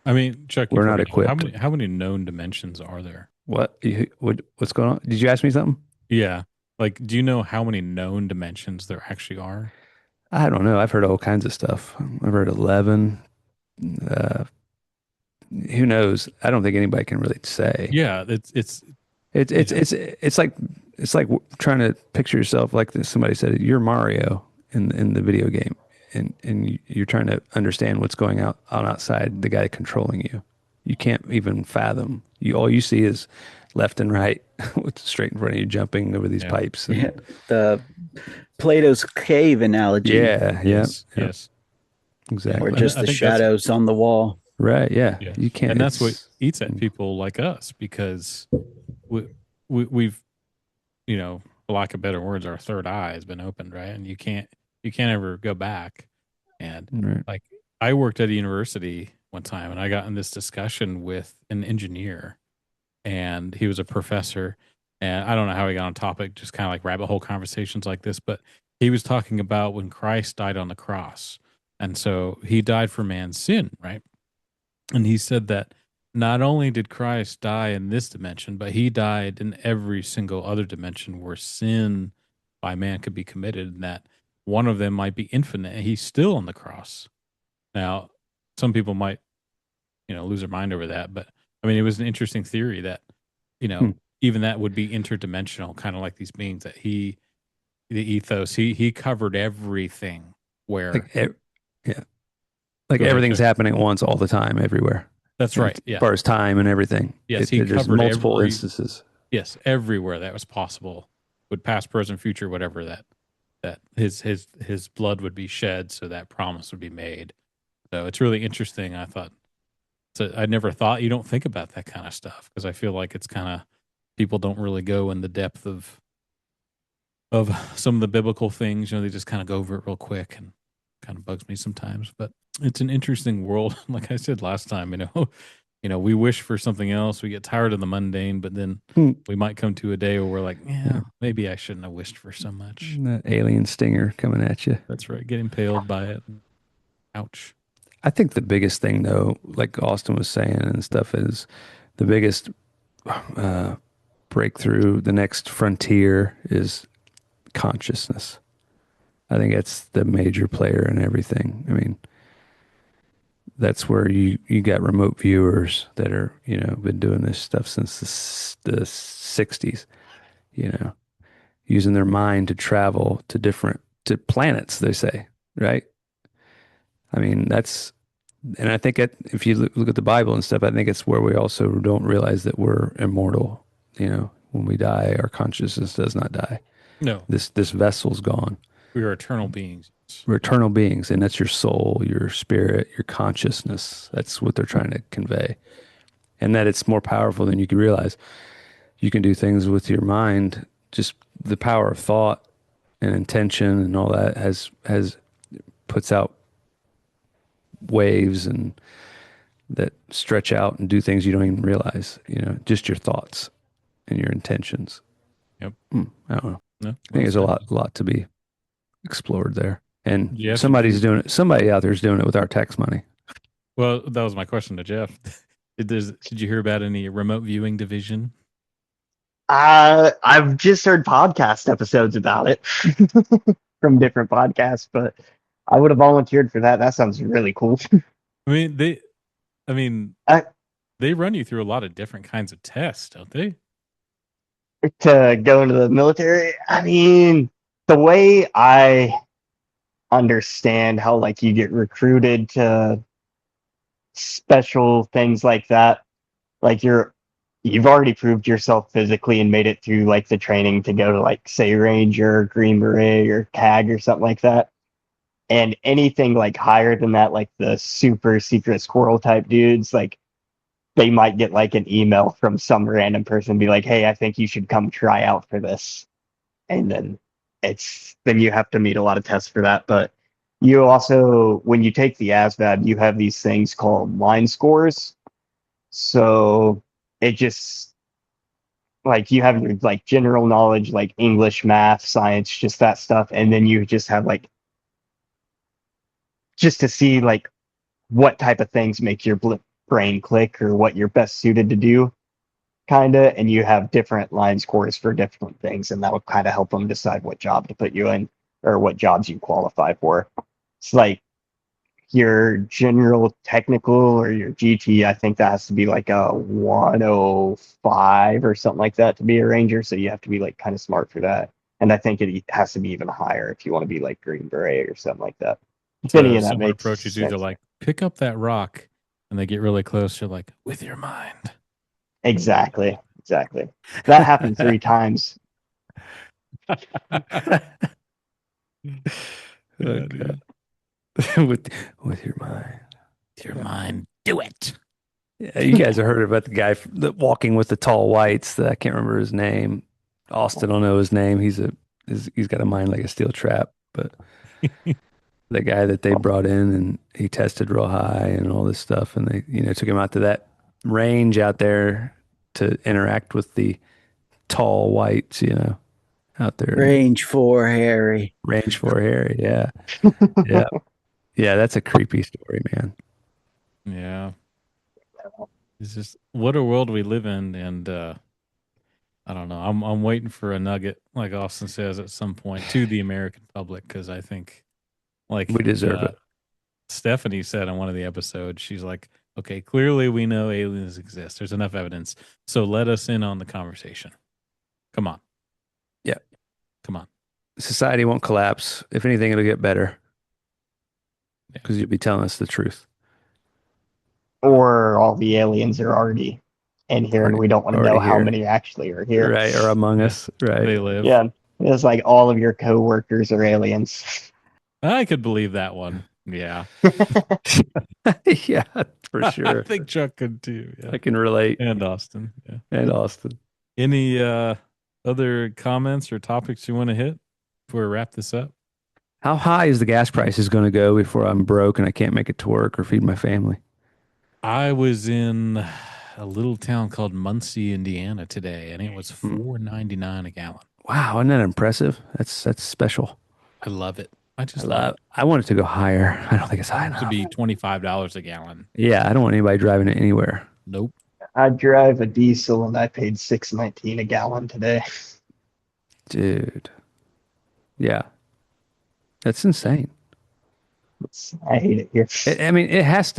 I mean, Chuck, We're you've not already know, equipped. how many known dimensions are there? What's going on? Did you ask me something? Yeah. Like, do you know how many known dimensions there actually are? I don't know. I've heard all kinds of stuff. I've heard 11. Uh, who knows? I don't think anybody can really say. Yeah, it's It's like trying to picture yourself like somebody said, you're Mario in the video game, and you're trying to understand what's going on outside the guy controlling you. You can't even fathom. All you see is left and right, straight in front of you, jumping over these pipes. And, Yeah, the Plato's cave analogy, yes, exactly. or just I the think that's shadows on the wall. Right. Yeah. yeah. You can't. And that's what eats at people like us, because we've, you know, for lack of better words, our third eye has been opened, right? And you can't ever go back. And Right. like, I worked at a university one time, and I got in this discussion with an engineer, and he was a professor, and I don't know how he got on topic, just kind of like rabbit hole conversations like this, but he was talking about when Christ died on the cross. And so he died for man's sin, right? And he said that not only did Christ die in this dimension, but he died in every single other dimension where sin by man could be committed, and that one of them might be infinite, and he's still on the cross. Now, some people might, you know, lose their mind over that, but I mean, it was an interesting theory that, you know, even that would be interdimensional, kind of like these beings that the ethos, he covered everything where, Like Go ahead, everything's Chuck. happening at once all the time everywhere. That's right. Yeah. As far as time and everything. Yes, he there's covered multiple every instances. Yes, everywhere that was possible, with past, present, future, whatever, that his blood would be shed, so that promise would be made. So it's really interesting. I thought, so I never thought, you don't think about that kind of stuff, because I feel like it's kind of, people don't really go in the depth of some of the biblical things. You know, they just kind of go over it real quick, and kind of bugs me sometimes. But it's an interesting world. Like I said last time, you know, we wish for something else. We get tired of the mundane, but then we might come to a day where we're like, maybe I shouldn't have wished for so much. That alien stinger coming at you. That's right. Get impaled by it. Ouch. I think the biggest thing, though, like Austin was saying and stuff, is the biggest breakthrough, the next frontier is consciousness. I think it's the major player in everything. I mean, that's where you got remote viewers that are, you know, been doing this stuff since the 60s, you know, using their mind to travel to planets, they say, right? I mean, and I think if you look at the Bible and stuff, I think it's where we also don't realize that we're immortal. You know, when we die, our consciousness does not die. No, This vessel's gone. we are eternal beings. We're eternal beings, and that's your soul, your spirit, your consciousness. That's what they're trying to convey. And that it's more powerful than you can realize. You can do things with your mind, just the power of thought and intention and all that puts out waves and that stretch out and do things you don't even realize, you know, just your thoughts and your intentions. Yep. I don't know. No, I think there's a lot to be explored there. And Yes. somebody's doing it. Somebody out there's doing it with our tax money. Well, that was my question to Jeff. Did you hear about any remote viewing division? I've just heard podcast episodes about it from different podcasts, but I would have volunteered for that. That sounds really cool. I mean, they run you through a lot of different kinds of tests, don't they? To go into the military. I mean, the way I understand how like you get recruited to special things like that, like you've already proved yourself physically and made it through like the training to go to like say Ranger, Green Beret, or CAG or something like that. And anything like higher than that, like the super secret squirrel type dudes, like they might get like an email from some random person be like, hey, I think you should come try out for this. And then you have to meet a lot of tests for that. But you also, when you take the ASVAB, you have these things called line scores. So it just, like you have your like general knowledge, like English, math, science, just that stuff, and then you just have like just to see like what type of things make your brain click or what you're best suited to do, kind of, and you have different line scores for different things, and that would kind of help them decide what job to put you in or what jobs you qualify for. It's like your general technical or your GT, I think that has to be like a 105 or something like that to be a ranger. So you have to be like kind of smart for that. And I think it has to be even higher if you want to be like green beret or something like that. If any of that Similar makes approaches either sense. like pick up that rock, and they get really close. You're like with your mind. Exactly. That happened 3 times. Okay. with your mind. With your mind, do it. Yeah, you guys have heard about the guy walking with the tall whites. I can't remember his name. Austin, I don't know his name. He's got a mind like a steel trap. But the guy that they brought in and he tested real high and all this stuff, and they took him out to that range out there to interact with the tall whites. Out there. Range 4 Harry. Range 4 Harry. Yeah, yeah, yeah. That's a creepy story, man. Yeah. It's just what a world we live in, and I don't know. I'm waiting for a nugget, like Austin says, at some point to the American public, because I think, like, We deserve it. Stephanie said on one of the episodes, she's like, "Okay, clearly we know aliens exist. There's enough evidence, so let us in on the conversation. Come on, Yeah, come on." society won't collapse. If anything, it'll get better Yeah. because you'll be telling us the truth. Or all the aliens are already in here and we don't want to know how many actually are here. Right, or among us. Right. They live. Yeah. It's like all of your coworkers are aliens. I could believe that one. Yeah, Yeah, for sure. I think Chuck could too. Yeah. I can relate. And Austin. Yeah. And Austin. Any other comments or topics you want to hit before we wrap this up? How high is the gas prices going to go before I'm broke and I can't make it to work or feed my family? I was in a little town called Muncie, Indiana today, and it was $4.99 a gallon. Wow, isn't that impressive? That's special. I love it. I want it to go higher. I don't think it's high enough. To be $25 a gallon. Yeah, I don't want anybody driving it anywhere. Nope. I drive a diesel and I paid $6.19 a gallon today. Dude. Yeah. That's insane. I hate it here. It has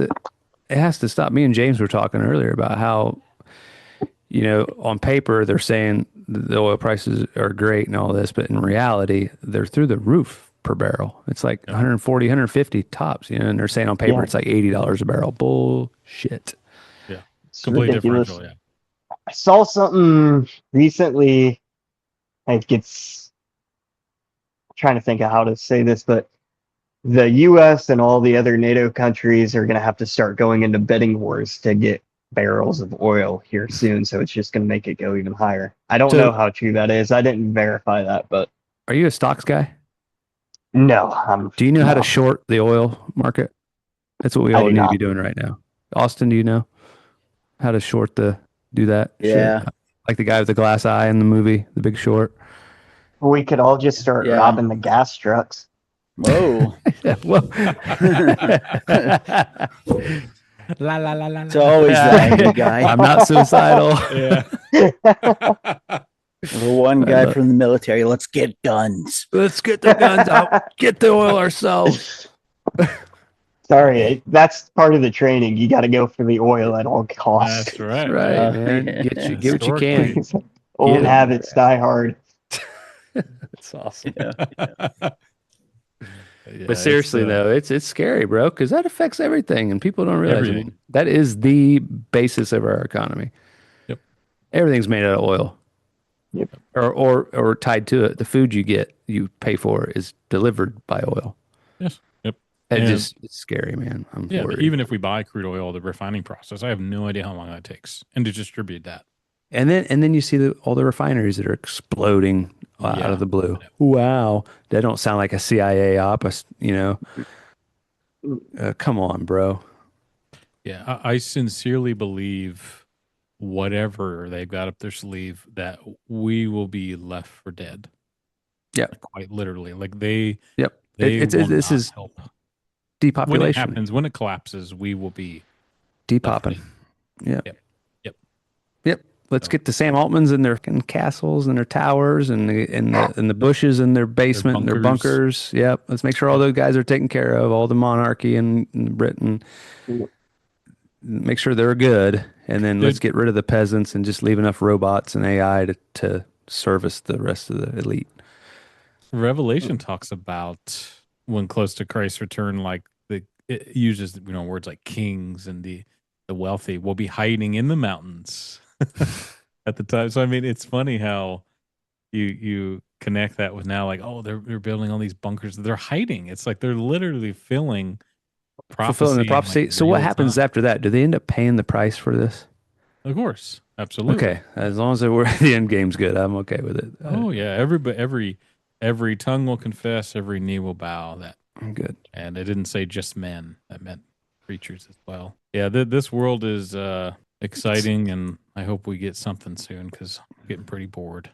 to stop. Me and James were talking earlier about how, on paper they're saying the oil prices are great and all this, but in reality, they're through the roof per barrel. It's like 140, 150 tops, and they're saying on paper it's like $80 a barrel. Bullshit. Yeah. It's Completely ridiculous. differential, yeah. I saw something recently. I'm trying to think of how to say this, but the U.S. and all the other NATO countries are going to have to start going into bidding wars to get barrels of oil here soon. So it's just going to make it go even higher. I don't know how true that is. I didn't verify that, but. Are you a stocks guy? No. Do you know how to short the oil market? That's what we all need to be doing right now. Austin, do you know how to do that? Yeah. Shit? Like the guy with the glass eye in the movie, The Big Short. We could all just start robbing the gas trucks. Whoa. Well, La la la la. It's always the angry guy. I'm not suicidal. Yeah. The one guy from the military. Let's get guns. Let's get the guns out. Get the oil ourselves. Sorry, that's part of the training. You got to go for the oil at all costs. That's right. Right, man. Get what you can. Old habits die hard. That's awesome. Yeah, But seriously, though, it's scary, bro, because that affects everything, and people don't realize it. That is the basis of our economy. Yep. Everything's made out of oil. Yep. Or tied to it. The food you pay for is delivered by oil. Yes. Yep. It's scary, man. I'm but worried. even if we buy crude oil, the refining process, I have no idea how long that takes, and to distribute that. And then you see all the refineries that are exploding out of the blue. Wow, that don't sound like a CIA op. Come on, bro. Yeah, I sincerely believe whatever they've got up their sleeve, that we will be left for dead. Yeah. Like, quite literally. Like they Yep. will This not is help. When it depopulation. happens, when it collapses, we will be Depopping. Yep. Yep. Let's get the Sam Altmans in their castles and their towers and the Bushes in their basement and their bunkers. Yep. Let's make sure all those guys are taken care of, all the monarchy in Britain. Make sure they're good. And then let's get rid of the peasants and just leave enough robots and AI to service the rest of the elite. Revelation talks about when close to Christ's return, like it uses words like kings and the wealthy will be hiding in the mountains at the time. So I mean, it's funny how you connect that with now, like, oh, they're building all these bunkers. They're hiding. It's like they're literally fulfilling the prophecy. So what happens after that? Do they end up paying the price for this? Of course, absolutely. Okay, as long as the end game's good, I'm okay with it. Oh yeah, every tongue will confess, every knee will bow. That I'm good. And it didn't say just men; that meant creatures as well. Yeah, this world is exciting, and I hope we get something soon because I'm getting pretty bored.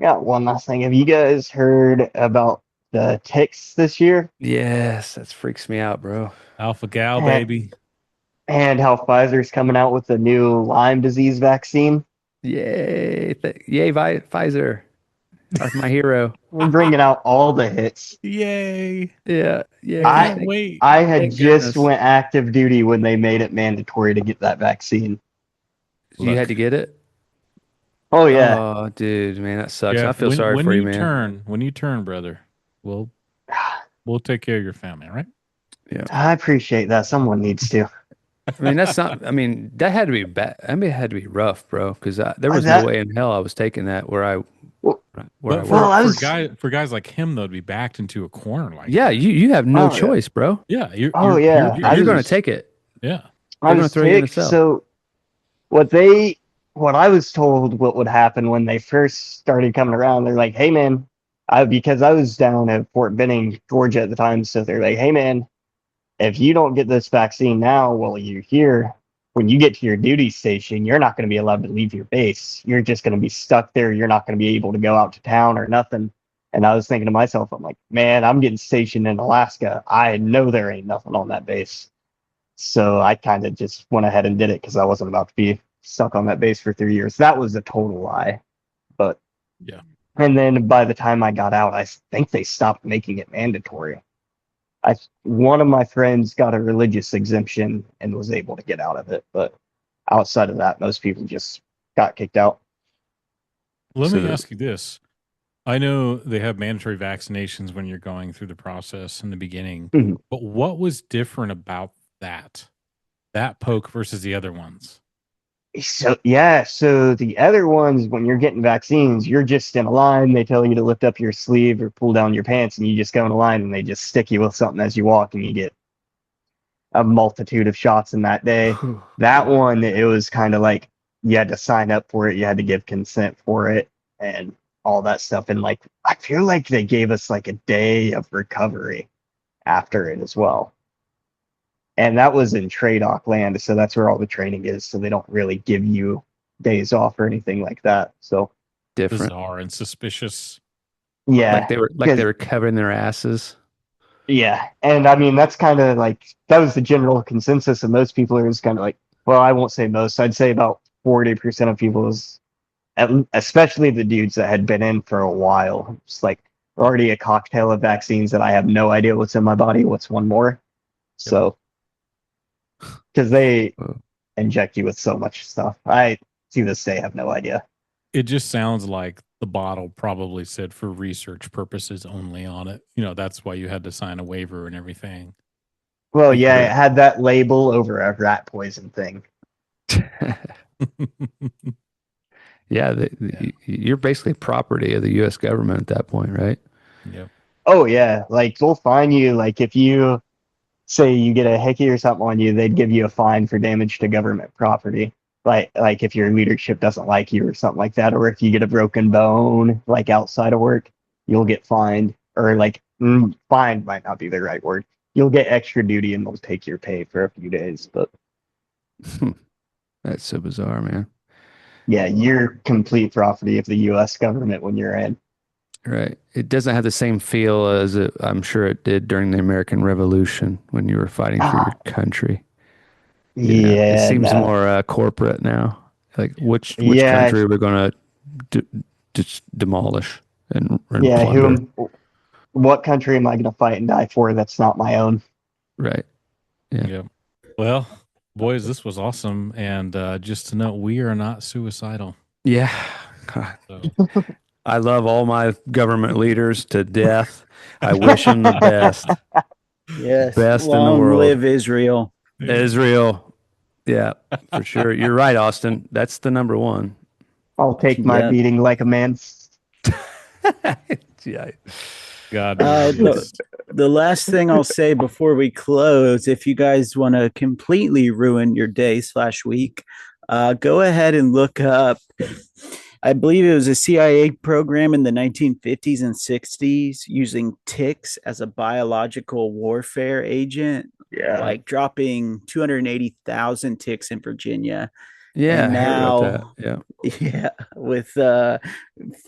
Got one last thing. Have you guys heard about the ticks this year? Yes, that freaks me out, bro. Alpha Gal, baby. And how Pfizer's coming out with a new Lyme disease vaccine. Yay. Yay, Pfizer. My hero. We're bringing out all the hits. Yay. Yeah. Yeah. I can't wait. I had just went active duty when they made it mandatory to get that vaccine. You had to get it? Oh, yeah. Oh, dude, man, that sucks. I feel sorry for you, man. When you turn, brother, we'll take care of your family, right? Yeah. I appreciate that. Someone needs to. I mean, that had to be bad. I mean, it had to be rough, bro, because there was no way in hell I was taking that for guys like him, though, to be backed into a corner like that. You have no choice, bro. Yeah. You're going to take it. Yeah. I was sick, so what I was told what would happen when they first started coming around, they're like, hey, man, because I was down at Fort Benning, Georgia at the time, so they're like, hey, man, if you don't get this vaccine now while you're here, when you get to your duty station, you're not going to be allowed to leave your base. You're just going to be stuck there. You're not going to be able to go out to town or nothing. And I was thinking to myself, I'm like, man, I'm getting stationed in Alaska. I know there ain't nothing on that base. So I kind of just went ahead and did it because I wasn't about to be stuck on that base for 3 years. That was a total lie. But yeah. And then by the time I got out, I think they stopped making it mandatory. One of my friends got a religious exemption and was able to get out of it, but outside of that, most people just got kicked out. Let me ask you this. I know they have mandatory vaccinations when you're going through the process in the beginning, but what was different about that poke versus the other ones? So the other ones, when you're getting vaccines, you're just in a line. They tell you to lift up your sleeve or pull down your pants, and you just go in a line, and they just stick you with something as you walk, and you get a multitude of shots in that day. That one, it was kind of like you had to sign up for it, you had to give consent for it, and all that stuff. And like, I feel like they gave us like a day of recovery after it as well. And that was in Tradoc land, so that's where all the training is. So they don't really give you days off or anything like that. So different, bizarre, and suspicious. Yeah, like they were covering their asses. Yeah, and I mean that's kind of like that was the general consensus of most people. It was kind of like, well, I won't say most. I'd say about 40% of people, especially the dudes that had been in for a while, it's like already a cocktail of vaccines that I have no idea what's in my body. What's one more? So. Because they inject you with so much stuff. I, to this day, have no idea. It just sounds like the bottle probably said for research purposes only on it. That's why you had to sign a waiver and everything. Well, yeah, it had that label over a rat poison thing. Yeah, you're basically property of the U.S. government at that point, right? Yeah. Oh, yeah. Like, they'll fine you. Like, if you... say you get a hickey or something on you, they'd give you a fine for damage to government property. Like if your leadership doesn't like you or something like that, or if you get a broken bone, like outside of work, you'll get fined. Or like fined might not be the right word. You'll get extra duty and they'll take your pay for a few days. But that's so bizarre, man. Yeah, you're complete property of the U.S. government when you're in. Right. It doesn't have the same feel as I'm sure it did during the American Revolution when you were fighting for your country. It Yeah, seems no. more corporate now. Like which Yeah, country we're going to just demolish and yeah. plunder. What country am I going to fight and die for that's not my own? Right. Yeah. Yeah. Well, boys, this was awesome. And just to note, we are not suicidal. Yeah. God. So, I love all my government leaders to death. I wish them the best. Yes. Best in the Long world. live Israel. Israel. Yeah, for sure. You're right, Austin. That's the number one. I'll take my Yeah. beating like a man. Yeah. God, The last thing I'll say before we close, if you guys want to completely ruin your day/week, go ahead and look up. I believe it was a CIA program in the 1950s and 60s using ticks as a biological warfare agent, Yeah. like dropping 280,000 ticks in Virginia. Yeah, And I heard now, about that. Yeah. yeah, with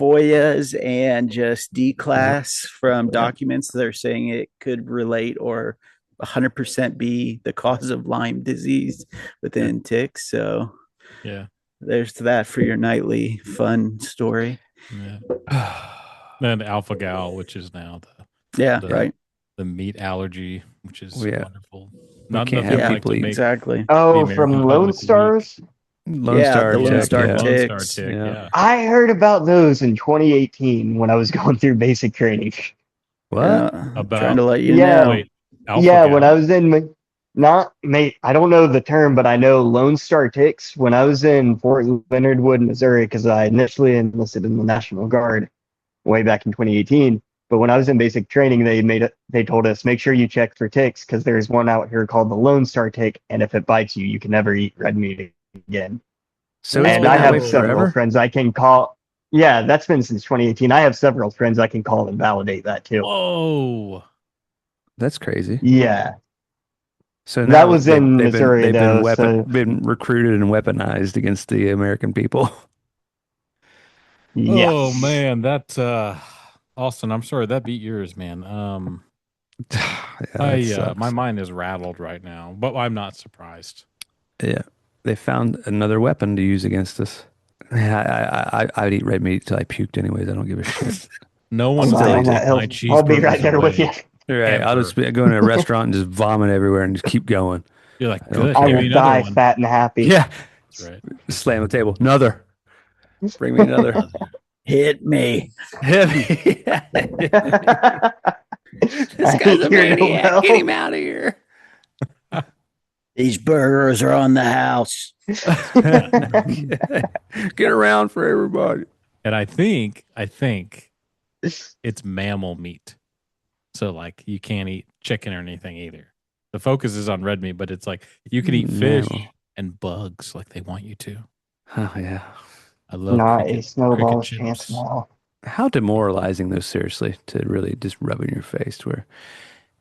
FOIAs and just D-class from documents, they're saying it could relate or 100% be the cause of Lyme disease within ticks. So yeah. there's that for your nightly fun story. Yeah. Then alpha gal, which is now the meat allergy, which is wonderful. Not nothing have like people to eat. make Exactly. Oh, the from American Lone public Stars? Lone Star the Lone tick, Star yeah. Lone Star ticks. tick, yeah. I heard about those in 2018 when I was going through basic training. What? Trying to let you Yeah. know. Wait, alpha Yeah, gal? when I was in, not mate, I don't know the term, but I know Lone Star ticks. When I was in Fort Leonard Wood, Missouri, because I initially enlisted in the National Guard way back in 2018. But when I was in basic training, they told us make sure you check for ticks because there's one out here called the Lone Star tick, and if it bites you, you can never eat red meat again. So it's And been I that way have several forever? friends I can call. Yeah, that's been since 2018. I have several friends I can call and validate that too. Whoa. That's crazy. Yeah. So That now was in Missouri, they've been though. been recruited and weaponized against the American people. Yes. Oh man, that Austin, I'm sorry that beat yours, man. That sucks. My mind is rattled right now, but I'm not surprised. Yeah, they found another weapon to use against us. Yeah, I'd eat red meat till I puked anyways. I don't give a shit. No I'm one's not gonna on that take my hill. I'll be cheeseburgers right there away. with you. Right, I'll Ever. just go in a restaurant and just vomit everywhere and just keep going. You're like, I don't good. I Give me will another die one. fat and happy. Yeah, That's right. slam the table. Another. Bring me another. Hit me. Heavy. This guy's a maniac. Get him out of here. These burgers are on the house. Get around for everybody. And I think it's mammal meat. So like you can't eat chicken or anything either. The focus is on red meat, but it's like you can eat fish and bugs like they want you to. Oh yeah. I love Not a cricket snowball's chips. chance now. How demoralizing, though, seriously, to really just rub in your face where,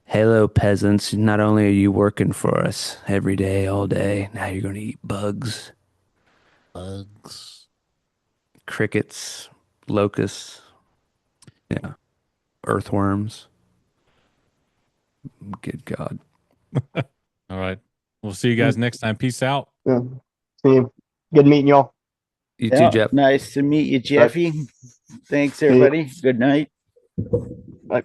hello, peasants, not only are you working for us every day, all day, now you're going to eat bugs, crickets, locusts, yeah, earthworms. Good God. All right. We'll see you guys next time. Peace out. Yeah. See you. Good meeting y'all. You too, Jeff. Nice to meet you, Jeffy. Thanks, everybody. Good night. Bye.